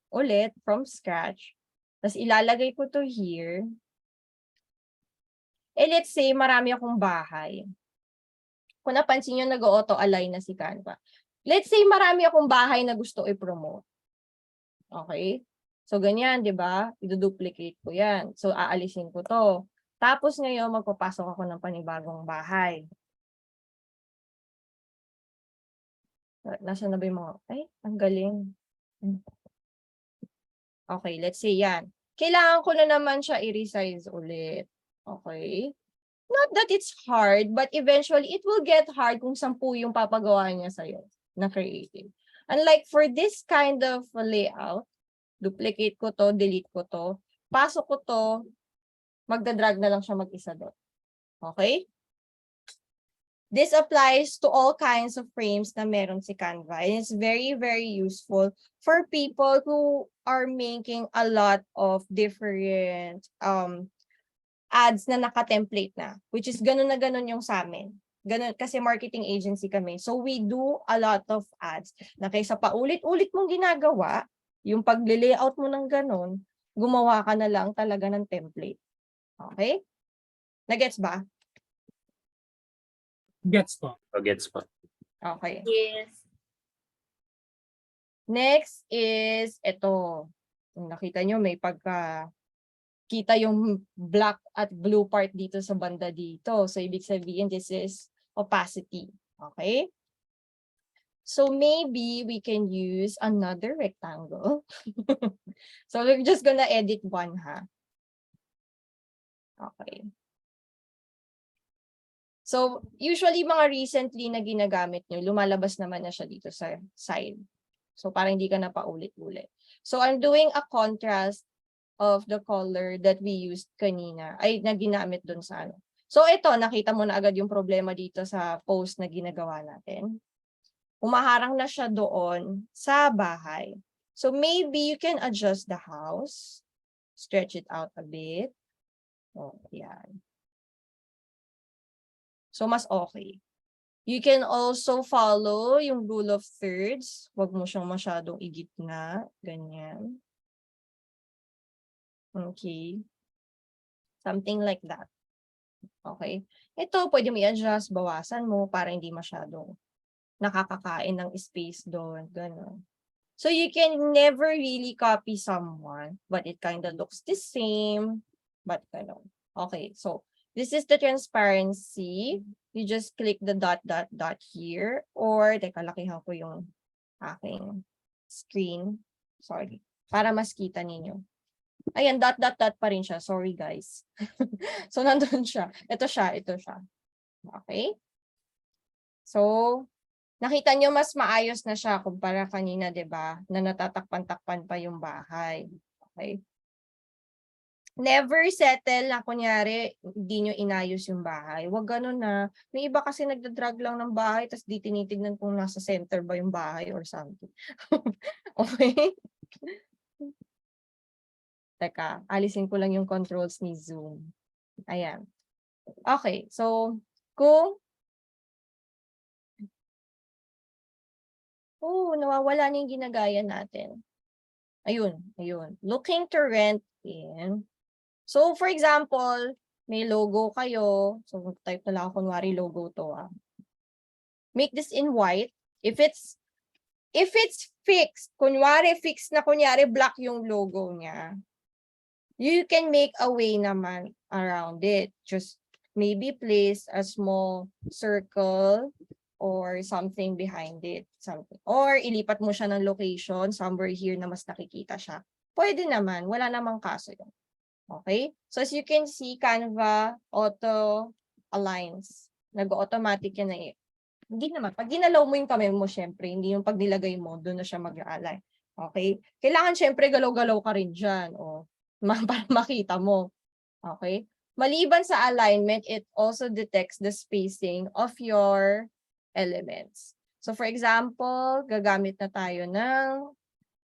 S2: ulit, from scratch, tapos ilalagay ko to here, let's say, marami akong bahay. Kung napansin nyo, nag-auto-align na si Canva. Let's say, marami akong bahay na gusto i-promote. Okay? So, ganyan, di ba? I-duplicate ko yan. So, aalisin ko to. Tapos ngayon, magpapasok ako ng panibagong bahay. Nasaan na ba yung mga, ay, ang galing. Okay, let's say yan. Kailangan ko na naman siya i-resize ulit. Okay? Not that it's hard, but eventually, it will get hard kung 10 yung papagawa niya sa'yo na creative. Unlike for this kind of layout, duplicate ko to, delete ko to, pasok ko to, magdadrag na lang siya mag-isa doon. Okay? This applies to all kinds of frames na meron si Canva. And it's very, very useful for people who are making a lot of different ads na naka-template na, which is ganun na ganun yung sa amin. Ganun, kasi marketing agency kami. So we do a lot of ads na kaysa paulit-ulit mong ginagawa, yung pag-layout mo ng ganun, gumawa ka na lang talaga ng template. Okay? Nagets ba?
S3: Gets po.
S4: O gets po.
S2: Okay.
S1: Yes.
S2: Next is ito. Kung nakita nyo, may kita yung black at blue part dito sa banda dito. So, ibig sabihin, this is opacity. Okay? So, maybe we can use another rectangle. So we're just gonna edit one, ha? Okay. So usually mga recently na ginagamit nyo, lumalabas naman na siya dito sa side. So para hindi ka na paulit-ulit. So I'm doing a contrast of the color that we used kanina, ay na ginamit dun sa ano. So ito, nakita mo na agad yung problema dito sa post na ginagawa natin. Umaharang na siya doon sa bahay. So maybe you can adjust the house, stretch it out a bit. Oh, yan. So mas okay. You can also follow yung rule of thirds. Huwag mo siyang masyadong igitna. Ganyan. Okay. Something like that. Okay. Ito, pwede mo i-adjust, bawasan mo para hindi masyadong nakakakain ng space doon. Ganun. So you can never really copy someone, but it kind of looks the same. But ganun. Okay, so this is the transparency. You just click the dot, dot, dot here. Or, teka, lakihan ko yung aking screen. Sorry. Para mas kita ninyo. Ayan, dot, dot, dot pa rin siya. Sorry, guys. So, nandun siya. Ito siya, ito siya. Okay? So, nakita nyo mas maayos na siya kumpara kanina, 'di ba? Na natatakpan-takpan pa yung bahay. Okay? Never settle na kunyari hindi nyo inayos yung bahay. Huwag ganun na. May iba kasi nagdadrag lang ng bahay tapos di tinitignan kung nasa center ba yung bahay or something. Okay? Teka, alisin ko lang yung controls ni Zoom. Ayan. Okay, so kung nawawala na yung ginagaya natin. Ayun, ayun. Looking to rent in. So, for example, may logo kayo. So, type na lang ako, kunwari logo to. Make this in white. If it's fixed, kunyari black yung logo niya, you can make a way naman around it. Just maybe place a small circle or something behind it. Something. Or ilipat mo siya ng location, somewhere here na mas nakikita siya. Pwede naman, wala namang kaso yun. Okay? So as you can see, Canva auto-aligns. Nag-automatic yan na Hindi naman. Pag ginalaw mo yung kamay mo, syempre, hindi yung pag nilagay mo, doon na siya mag-align. Okay? Kailangan syempre galaw-galaw ka rin dyan. O, para makita mo. Okay? Maliban sa alignment, it also detects the spacing of your elements. So for example, gagamit na tayo ng,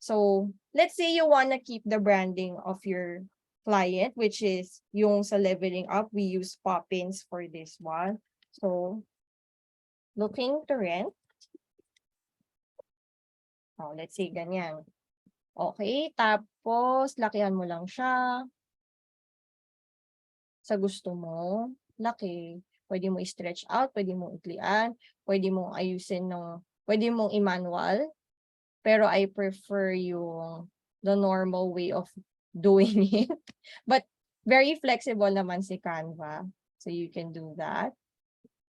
S2: so let's say you wanna keep the branding of your client, which is yung sa leveling up, we use Poppins for this one. So, looking to rent. Oh, let's say ganyan. Okay, tapos lakihan mo lang siya. Sa gusto mo, laki. Pwede mo i-stretch out, pwede mong iklian, pwede mong ayusin pwede mong i-manual. Pero I prefer yung the normal way of doing it. But very flexible naman si Canva. So you can do that.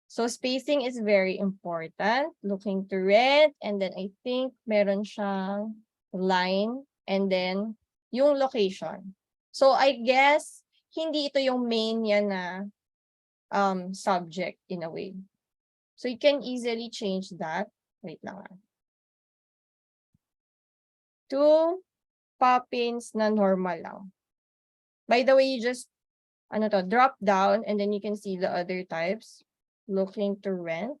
S2: So spacing is very important. Looking to rent. And then I think meron siyang line. And then yung location. So I guess hindi ito yung main niya na subject in a way. So you can easily change that. Wait lang. To Poppins na normal lang. By the way, you just drop down and then you can see the other types. Looking to rent.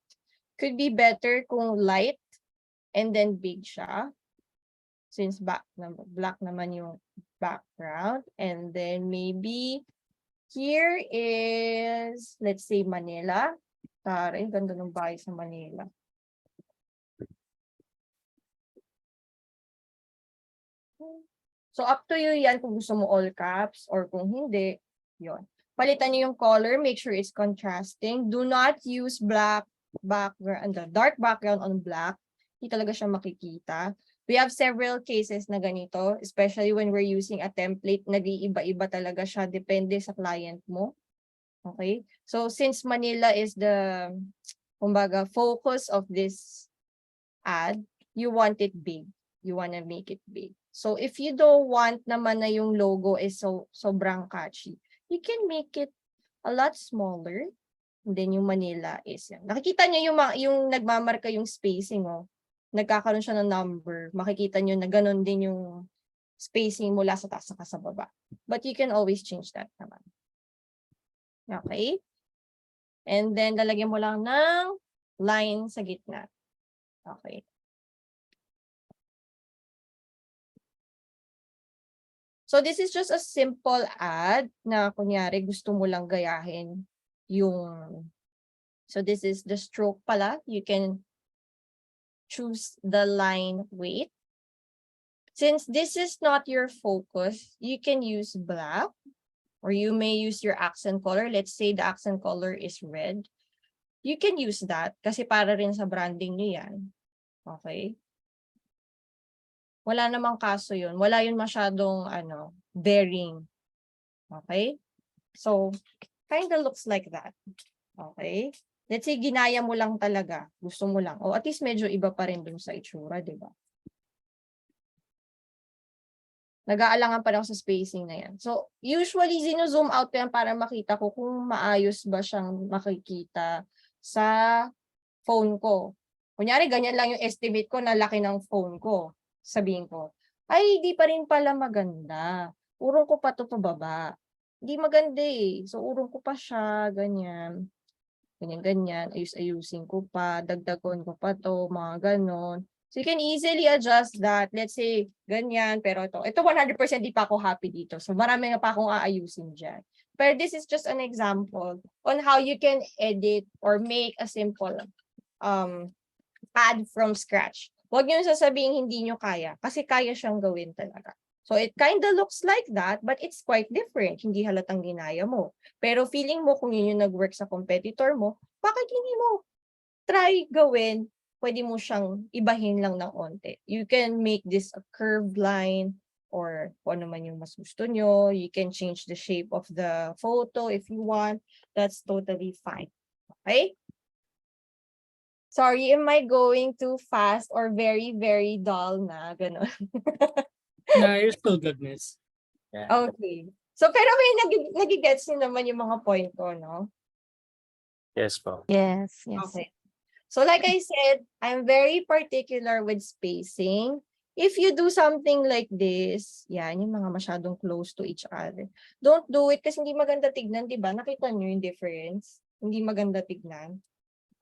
S2: Could be better kung light and then big siya. Since black naman yung background. And then maybe here is, let's say, Manila. Taray, ganda ng bahay sa Manila. So, up to you yan kung gusto mo all caps or kung hindi, yon. Palitan niyo yung color, make sure it's contrasting. Do not use black background, dark background on black. Hindi talaga siya makikita. We have several cases na ganito, especially when we're using a template, nag-iiba-iba talaga siya, depende sa client mo. Okay? So, since Manila is the, kumbaga, focus of this ad, you want it big. You want to make it big. So if you don't want naman na yung logo is sobrang catchy, you can make it a lot smaller. And then yung Manila is yan. Nakikita nyo yung nagmamarka yung spacing, oh. Nagkakaroon siya ng number. Makikita nyo na ganun din yung spacing mula sa taas sa baba. But you can always change that naman. Okay? And then, lalagyan mo lang ng line sa gitna. Okay. So, this is just a simple ad na kunyari gusto mo lang gayahin yung... So, this is the stroke pala. You can choose the line weight. Since this is not your focus, you can use black or you may use your accent color. Let's say the accent color is red. You can use that kasi para rin sa branding niyo yan. Okay? Wala namang kaso yun. Wala yun masyadong bearing. Okay? So, kind of looks like that. Okay? Let's say ginaya mo lang talaga. Gusto mo lang. O at least medyo iba pa rin dun sa itsura, di ba? Nag-aalangan pa rin ako sa spacing na yan. So, usually, zino-zoom out ko yan para makita ko kung maayos ba siyang makikita sa phone ko. Kunyari, ganyan lang yung estimate ko na laki ng phone ko. Sabihin ko, ay, di pa rin pala maganda. Urong ko pa to pababa. Di maganda eh. So, urong ko pa siya, ganyan. Ganyan. Ayusin ko pa. Dagdagon ko pa to, mga ganon. So, you can easily adjust that. Let's say, ganyan, pero ito 100% di pa ako happy dito. So, marami na pa akong aayusin dyan. Pero this is just an example on how you can edit or make a simple ad from scratch. Huwag niyo sasabihin hindi niyo kaya, kasi kaya siyang gawin talaga. So, it kind of looks like that, but it's quite different. Hindi halatang ginaya mo. Pero feeling mo kung yun yung nag-work sa competitor mo, bakit hindi mo try gawin? Pwede mo siyang ibahin lang ng onte. You can make this a curved line or kung ano man yung mas gusto nyo. You can change the shape of the photo if you want. That's totally fine. Okay? Sorry, am I going too fast or very, very dull na? Ganon.
S3: No, you're still good, miss.
S4: Yeah.
S2: Okay. So, pero may nagigets nyo naman yung mga point ko, no?
S4: Yes po.
S1: Yes.
S2: Okay. So like I said, I'm very particular with spacing. If you do something like this, yan, yung mga masyadong close to each other, don't do it kasi hindi maganda tignan, di ba? Nakita nyo yung difference? Hindi maganda tignan.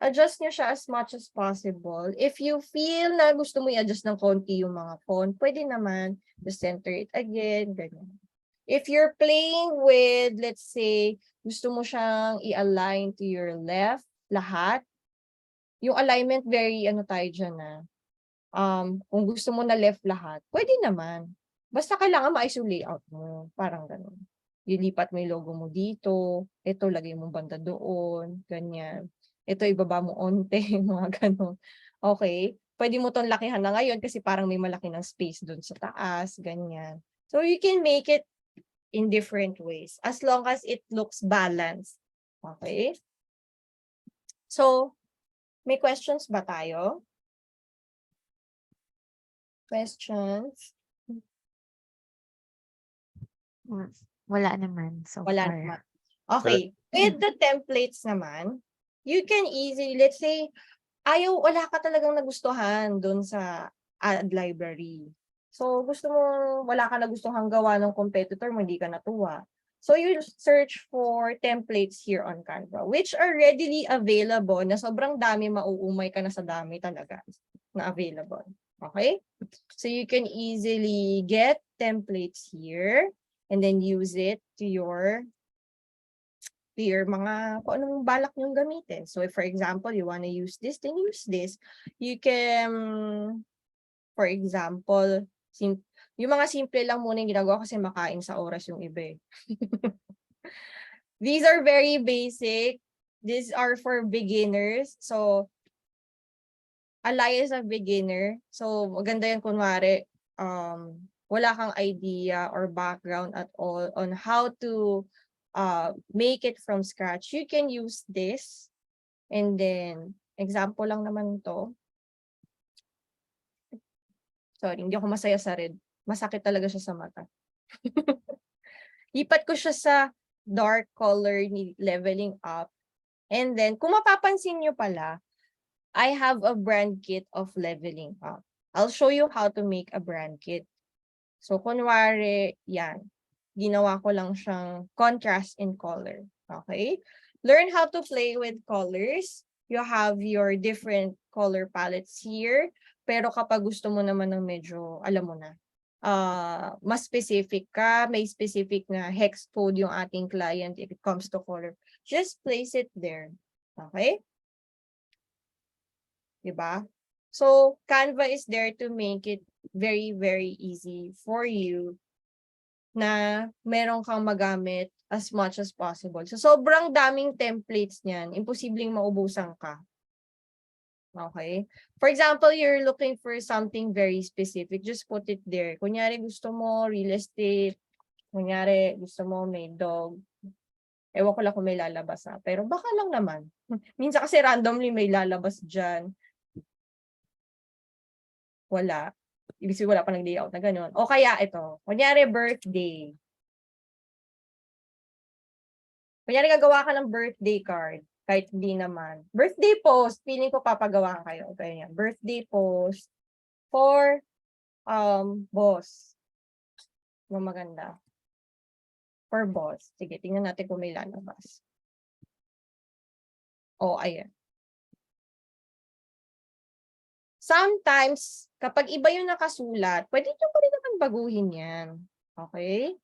S2: Adjust nyo siya as much as possible. If you feel na gusto mo i-adjust ng konti yung mga font, pwede naman just center it again, ganyan. If you're playing with, let's say, gusto mo siyang i-align to your left, lahat, yung alignment very tayo dyan na. Kung gusto mo na left lahat, pwede naman. Basta kailangan maayos yung layout mo. Parang ganun. Ilipat mo yung logo mo dito. Ito, lagay mo banda doon. Ganyan. Ito, ibaba mo onte. Mga ganun. Okay. Pwede mo tong lakihan na ngayon kasi parang may malaki ng space doon sa taas. Ganyan. So, you can make it in different ways. As long as it looks balanced. Okay. So, may questions ba tayo? Questions?
S1: Wala naman so
S2: Wala
S1: far.
S2: naman. Okay. With the templates naman, you can easily, let's say, wala ka talagang nagustuhan dun sa ad library. So, wala ka nagustuhan gawa ng competitor mo, hindi ka natuwa. So, you search for templates here on Canva, which are readily available na sobrang dami, mauumay ka na sa dami talaga na available. Okay? So, you can easily get templates here and then use it to your mga, kung anong balak nyong gamitin. So, if for example, you want to use this, then use this. You can, for example, yung mga simple lang muna yung ginagawa kasi makain sa oras yung iba. These are very basic. These are for beginners. So, Alaya is a beginner. So, maganda yan kunwari, wala kang idea or background at all on how to make it from scratch. You can use this. And then, example lang naman to. Sorry, hindi ako masaya sa red. masakit talaga siya sa mata. Lipat ko siya sa dark color ni leveling up. And then, kung mapapansin nyo pala, I have a brand kit of leveling up. I'll show you how to make a brand kit. So, kunwari, yan. Ginawa ko lang siyang contrast in color. Okay? Learn how to play with colors. You have your different color palettes here. Pero kapag gusto mo naman ng medyo, alam mo na, mas specific ka, may specific na hex code yung ating client if it comes to color, just place it there. Okay? Diba? So, Canva is there to make it very, very easy for you na meron kang magamit as much as possible. So, sobrang daming templates niyan, imposibleng maubusan ka. Okay? For example, you're looking for something very specific, just put it there. Kunyari gusto mo real estate, kunyari gusto mo may dog. Ewan ko lang kung may lalabas pero baka lang naman. Minsan kasi randomly may lalabas dyan. Wala. Ibig sabihin wala pa nag-layout na gano'n. O kaya ito, kunyari birthday. Kunyari gagawa ka ng birthday card. Kahit hindi naman. Birthday post, feeling ko papagawa kayo. Kaya yan. Birthday post for boss. Maganda. For boss. Sige, tingnan natin kung may lalabas. Oh, ayan. Sometimes, kapag iba yung nakasulat, pwede nyo pa rin naman baguhin yan. Okay?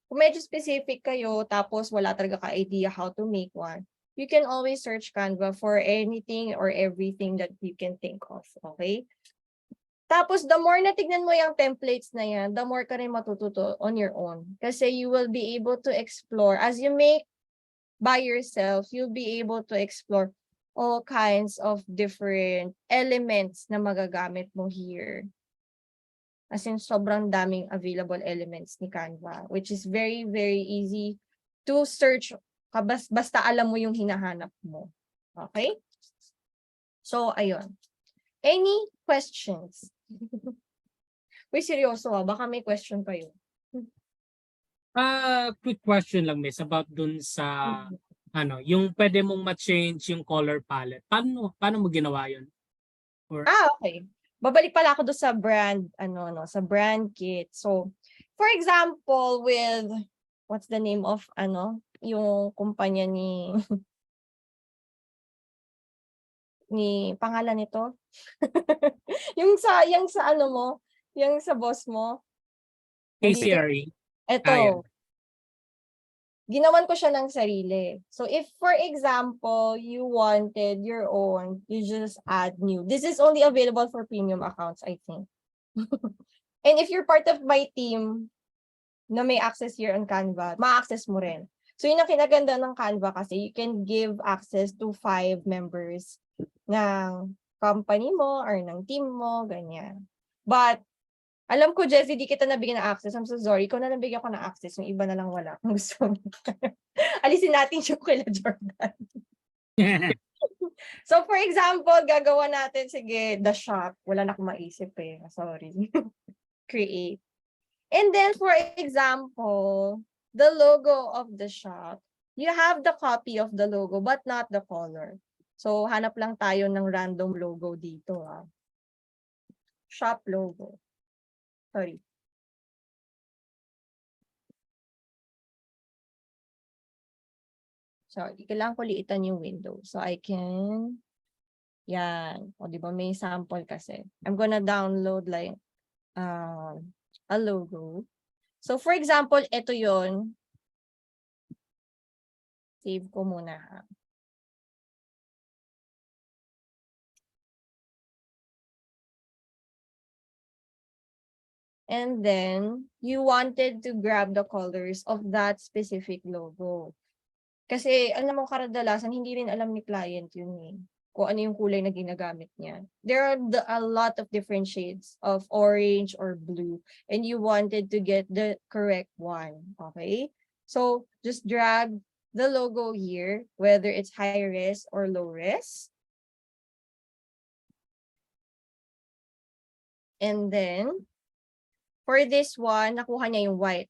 S2: Kung medyo specific kayo, tapos wala talaga ka-idea how to make one, you can always search Canva for anything or everything that you can think of. Okay? Tapos, the more na tignan mo yung templates na yan, the more ka rin matututo on your own. Kasi you will be able to explore. As you make by yourself, you'll be able to explore all kinds of different elements na magagamit mo here. As in, sobrang daming available elements ni Canva, which is very, very easy to search basta alam mo yung hinahanap mo. Okay? So, ayun. Any questions? Uy, seryoso baka may question kayo.
S3: Quick question lang, miss, about dun sa yung pwede mong ma-change yung color palette. Paano mo ginawa yun?
S2: Okay. Babalik pala ako doon sa brand, sa brand kit. So, for example, with, what's the name of, yung kumpanya ni pangalan nito? yung sa yung sa boss mo.
S3: KCRE.
S2: Ito. Ginawan ko siya ng sarili. So, if, for example, you wanted your own, you just add new. This is only available for premium accounts, I think. And if you're part of my team na may access here on Canva, ma-access mo rin. So, yun ang kinaganda ng Canva kasi you can give access to 5 members ng company mo or ng team mo, ganyan. But, alam ko, Jessie, di kita nabigyan ng access. I'm so sorry. Ikaw na nabigyan ko ng access. Yung iba na lang wala. Kung gusto mo. Alisin natin yung kila Jordan. So, for example, gagawa natin, sige, the shop. Wala na akong maisip Sorry. Create. And then, for example, the logo of the shop. You have the copy of the logo, but not the color. So, hanap lang tayo ng random logo dito. Shop logo. Sorry. So, kailangan ko liitan yung window. So, I can, yan. O, di ba may sample kasi. I'm gonna download like a logo. So, for example, ito yon. Save ko muna. And then, you wanted to grab the colors of that specific logo. Kasi, alam mo, kadalasan, hindi rin alam ni client yun kung ano yung kulay na ginagamit niya. There are a lot of different shades of orange or blue, and you wanted to get the correct one, okay? So, just drag the logo here, whether it's high res or low res. And then, For this one, nakuha niya yung white.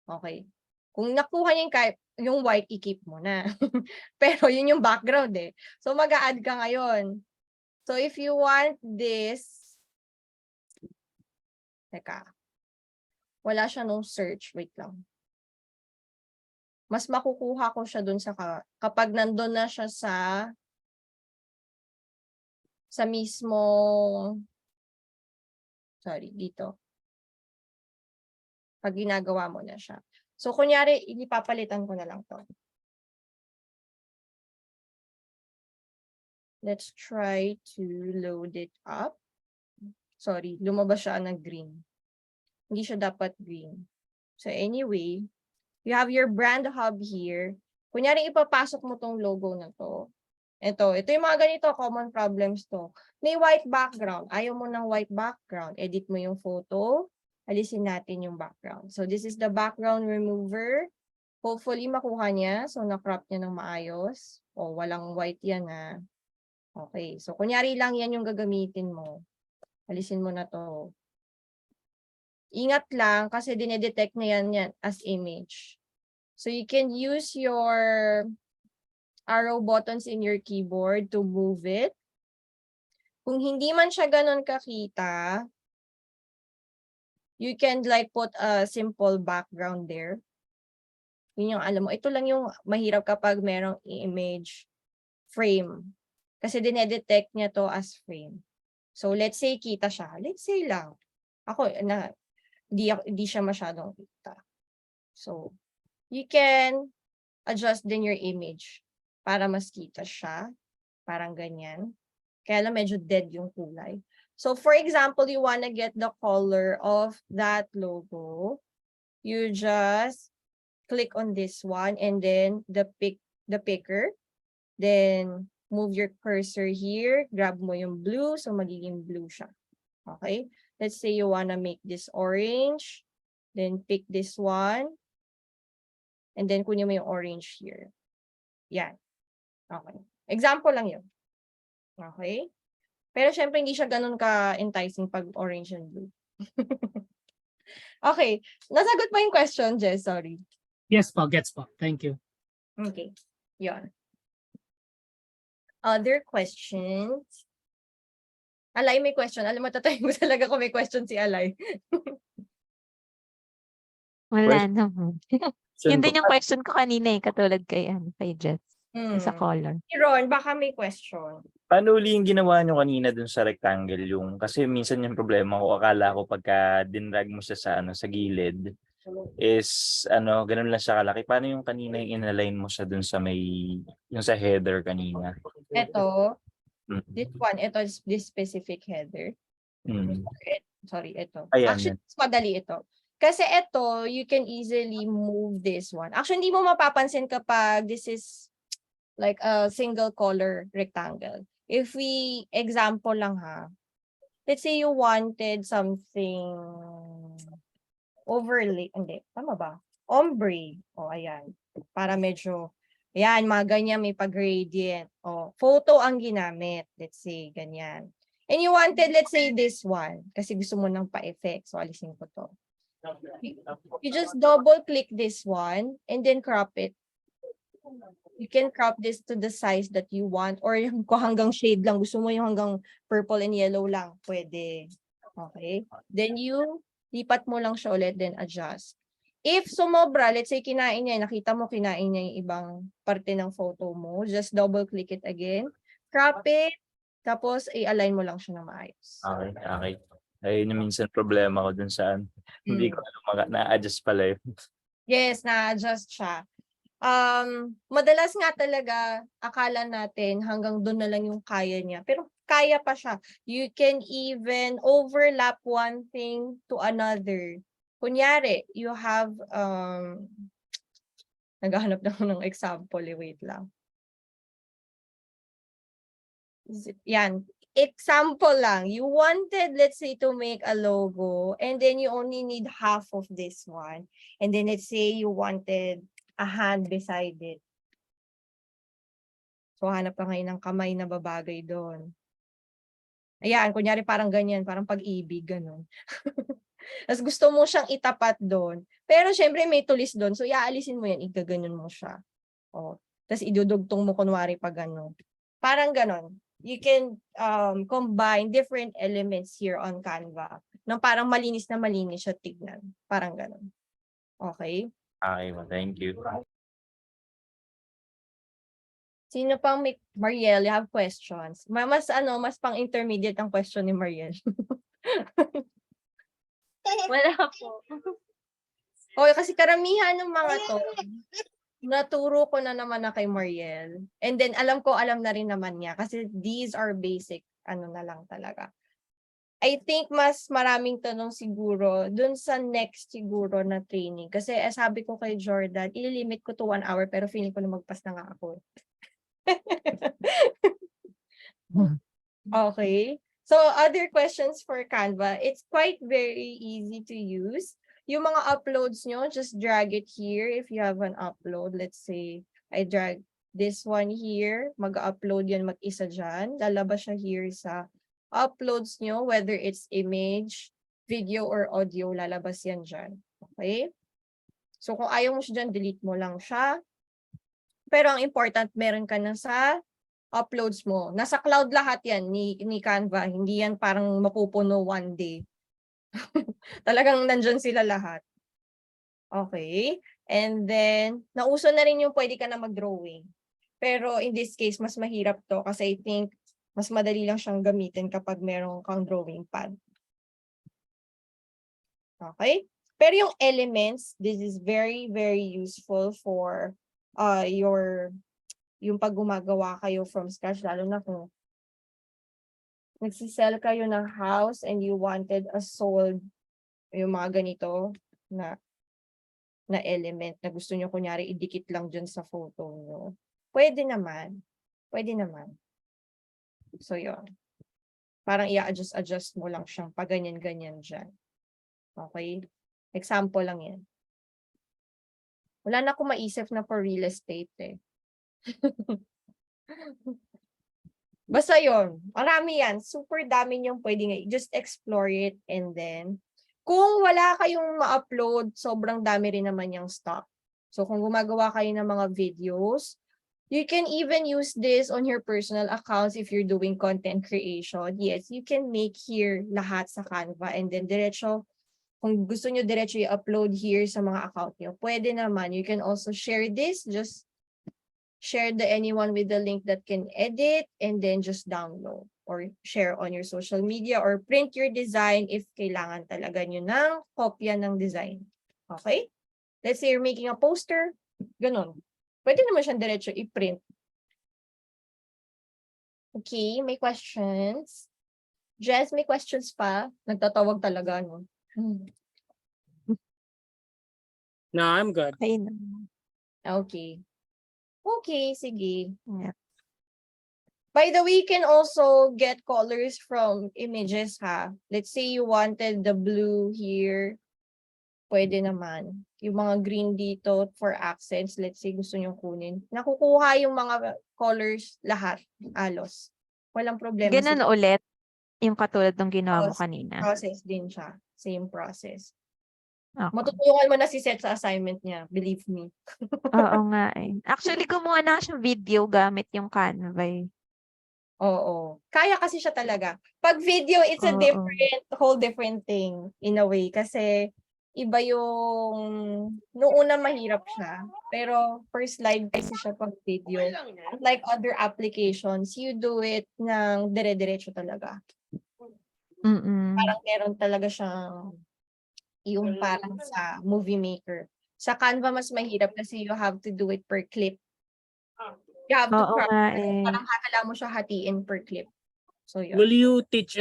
S2: Okay. Kung nakuha niya yung white, i-keep mo na. Pero yun yung background eh. So mag-a-add ka ngayon. So if you want this, teka, wala siya nung search. Wait lang. Mas makukuha ko siya dun sa kapag nandun na siya sa mismo, sorry, dito. Pag ginagawa mo na siya. So, kunyari, ipapalitan ko na lang to. Let's try to load it up. Sorry, lumabas siya ng green. Hindi siya dapat green. So, anyway, you have your brand hub here. Kunyari, ipapasok mo tong logo na to. Ito yung mga ganito, common problems to. May white background. Ayaw mo ng white background. Edit mo yung photo. Alisin natin yung background. So, this is the background remover. Hopefully, makuha niya. So, na-crop niya ng maayos. O, walang white yan ha. Okay. So, kunyari lang yan yung gagamitin mo. Alisin mo na to. Ingat lang kasi dinedetect na yan as image. So, you can use your arrow buttons in your keyboard to move it. Kung hindi man siya ganun kakita, you can like put a simple background there. Yun yung alam mo. Ito lang yung mahirap kapag merong image frame. Kasi dinedetect niya to as frame. So, let's say kita siya. Let's say lang. Ako, di siya masyadong kita. So, you can adjust din your image para mas kita siya. Parang ganyan. Kaya lang medyo dead yung kulay. So, for example, you wanna get the color of that logo. You just click on this one and then the picker. Then, move your cursor here. Grab mo yung blue. So, magiging blue siya. Okay? Let's say you wanna make this orange. Then, pick this one. And then, kunin mo yung orange here. Yan. Okay. Example lang yun. Okay? Pero syempre, hindi siya ganun ka-enticing pag orange and blue. Okay. Nasagot mo yung question, Jess? Sorry.
S3: Yes po, gets po. Thank you.
S2: Okay. Yun. Other questions? Alay, may question. Alam mo, tatayin mo talaga kung may question si Alay.
S1: Wala naman. Yun din yung question ko kanina eh, katulad kay Jess. Sa color.
S2: Si Ron, baka may question.
S4: Paano uli yung ginawa nyo kanina dun sa rectangle? Kasi minsan yung problema ko, akala ko pagka dinrag mo siya sa gilid, is ganun lang siya kalaki. Paano yung kanina yung inalign mo siya dun sa yung sa header kanina?
S2: Ito,
S4: Mm.
S2: this one, ito is this specific header.
S4: Mm.
S2: Sorry, ito.
S4: Ayan,
S2: Actually, mas madali ito. Kasi ito, you can easily move this one. Actually, hindi mo mapapansin kapag this is like a single color rectangle. If we, example lang ha, let's say you wanted something overlay, hindi, tama ba? Ombre. O, ayan. Para medyo, ayan, mga ganyan, may pag-gradient. O, photo ang ginamit. Let's say, ganyan. And you wanted, let's say, this one. Kasi gusto mo ng pa-effect. So, alisin ko to. You just double-click this one and then crop it. You can crop this to the size that you want or yung hanggang shade lang. Gusto mo yung hanggang purple and yellow lang. Pwede. Okay? Then you lipat mo lang siya ulit, then adjust. If sumobra, let's say kinain niya, nakita mo kinain niya yung ibang parte ng photo mo, just double click it again, crop it, tapos i-align mo lang siya na maayos.
S4: Okay. Ayun yung minsan problema ko dun saan. Hindi ko na-adjust pala yun.
S2: Yes, na-adjust siya. Madalas nga talaga, akala natin hanggang doon na lang yung kaya niya. Pero kaya pa siya. You can even overlap one thing to another. Kunyari, you have, naghahanap na ako ng example, wait lang. Yan. Example lang. You wanted, let's say, to make a logo, and then you only need half of this one. And then let's say you wanted a hand beside it. So, hanap ka ngayon ng kamay na babagay doon. Ayan, kunyari parang ganyan, parang pag-ibig, ganun. Tapos gusto mo siyang itapat doon. Pero syempre may tulis doon. So, iaalisin mo yan, igaganyan mo siya. O, tapos idudugtong mo kunwari pag gano'n. Parang ganon. You can combine different elements here on Canva nang parang malinis na malinis siya tignan. Parang ganon. Okay?
S4: Okay, thank you.
S2: Sino pang may... Mariel, you have questions? Mas pang intermediate ang question ni Mariel.
S1: Wala po.
S2: Okay, kasi karamihan ng mga to, naturo ko na naman na kay Mariel. And then, alam na rin naman niya. Kasi these are basic, na lang talaga. I think mas maraming tanong siguro dun sa next siguro na training. Kasi sabi ko kay Jordan, ililimit ko to 1 hour pero feeling ko na magpas na nga ako. Okay. So, other questions for Canva. It's quite very easy to use. Yung mga uploads nyo, just drag it here if you have an upload. Let's say, I drag this one here. Mag-upload yan mag-isa dyan. Lalabas siya here sa uploads nyo, whether it's image, video, or audio, lalabas yan dyan. Okay? So, kung ayaw mo siya dyan, delete mo lang siya. Pero ang important, meron ka na sa uploads mo. Nasa cloud lahat yan ni Canva. Hindi yan parang mapupuno one day. Talagang nandyan sila lahat. Okay. And then, nauso na rin yung pwede ka na mag-drawing. Pero in this case, mas mahirap to kasi I think mas madali lang siyang gamitin kapag meron kang drawing pad. Okay? Pero yung elements, this is very, very useful for yung pag gumagawa kayo from scratch, lalo na kung nagsisell kayo ng house and you wanted a sold, yung mga ganito na element na gusto nyo kunyari idikit lang dyan sa photo nyo. Pwede naman. Pwede naman. So, yun. Parang i-adjust mo lang siyang pag ganyan-ganyan dyan. Okay? Example lang yan. Wala na akong maisip na for real estate eh. Basta yun. Marami yan. Super dami niyong pwedeng just explore it and then kung wala kayong ma-upload, sobrang dami rin naman yung stock. So kung gumagawa kayo ng mga videos, you can even use this on your personal accounts if you're doing content creation. Yes, you can make here lahat sa Canva and then diretso, kung gusto nyo diretso i-upload here sa mga account nyo, pwede naman. You can also share this, just share anyone with the link that can edit and then just download or share on your social media or print your design if kailangan talaga nyo ng kopya ng design. Okay? Let's say you're making a poster, ganun. Pwede naman siyang diretso i-print. Okay, may questions? Jess, may questions pa? Nagtatawag talaga, no?
S3: No, I'm good.
S1: Okay naman.
S2: Okay. Okay, sige.
S1: Yeah.
S2: By the way, you can also get colors from images, ha? Let's say you wanted the blue here. Pwede naman. Yung mga green dito for accents, let's say gusto nyo kunin. Nakukuha yung mga colors lahat, alos. Walang problema.
S1: Ganun ulit yung katulad ng ginawa mo kanina.
S2: Process din siya. Same process.
S1: Okay.
S2: Matutulungan mo na si Seth sa assignment niya, believe me.
S1: Oo nga eh. Actually, gumawa na siya video gamit yung Canva eh.
S2: Oo. Kaya kasi siya talaga. Pag video, it's a whole different thing in a way. Kasi iba yung, noong una mahirap siya. Pero first slide kasi siya pag video. Like other applications, you do it ng dire-diretso talaga. Parang meron talaga siyang yung parang sa movie maker. Sa Canva, mas mahirap kasi you have to do it per clip. You have to parang hakala mo siya hatiin per clip. So, yun.
S3: Will you teach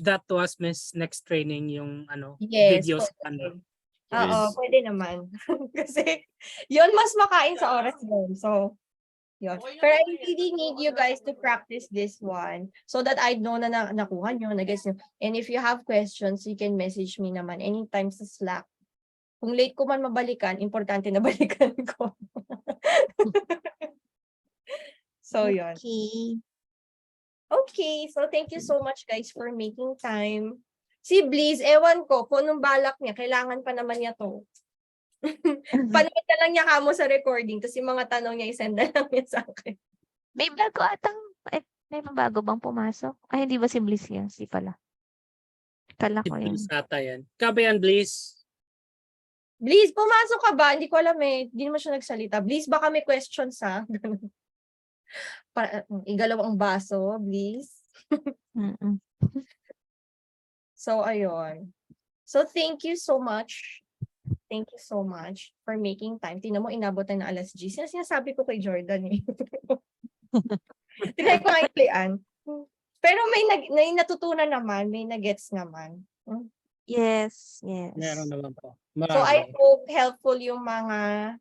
S3: that to us, Miss, next training, yung
S2: Yes,
S3: videos?
S2: Oo, pwede naman. Kasi, yun mas makain sa oras yun. So, yun. Pero I really need you guys to practice this one so that I know na nakuha nyo, na-guess nyo. And if you have questions, you can message me naman anytime sa Slack. Kung late ko man mabalikan, importante na balikan ko. So, yun.
S1: Okay.
S2: Okay, so thank you so much guys for making time. Si Bliss, ewan ko, kung anong balak niya, kailangan pa naman niya to. Panood na lang niya kamo sa recording, tapos yung mga tanong niya, isend na lang niya sa akin.
S1: May bago atang, may bago bang pumasok? Ay, hindi ba si Bliss yan? Si pala. Kala
S3: Si
S1: ko yun.
S3: Bliss ata yan. Ikaw ba yan, Bliss?
S2: Bliss, pumasok ka ba? Hindi ko alam eh. Hindi naman siya nagsalita. Bliss, baka may questions ha? Igalaw ang baso, Bliss.
S1: Mm-mm.
S2: So, ayun. So, thank you so much. Thank you so much for making time. Tingnan mo, inabot na ng alas 10. Sinasabi ko kay Jordan eh. Tinay ko nga i-playan. Pero may natutunan naman, may nagets naman.
S1: Yes, yes.
S3: Meron naman po.
S2: So, I hope helpful yung mga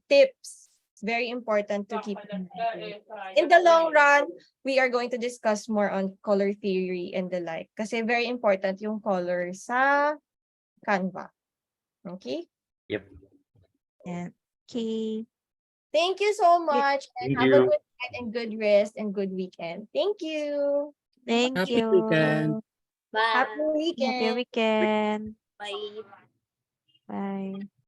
S2: tips. It's very important to keep in mind. In the long run, we are going to discuss more on color theory and the like. Kasi very important yung color sa Canva. Okay?
S4: Yep.
S1: Yeah. Okay.
S2: Thank you so much and
S4: Thank
S2: have a
S4: you.
S2: good night and good rest and good weekend. Thank you.
S1: Thank
S3: Happy
S1: you.
S3: weekend.
S2: Happy weekend.
S1: Happy weekend.
S7: Bye.
S1: Bye.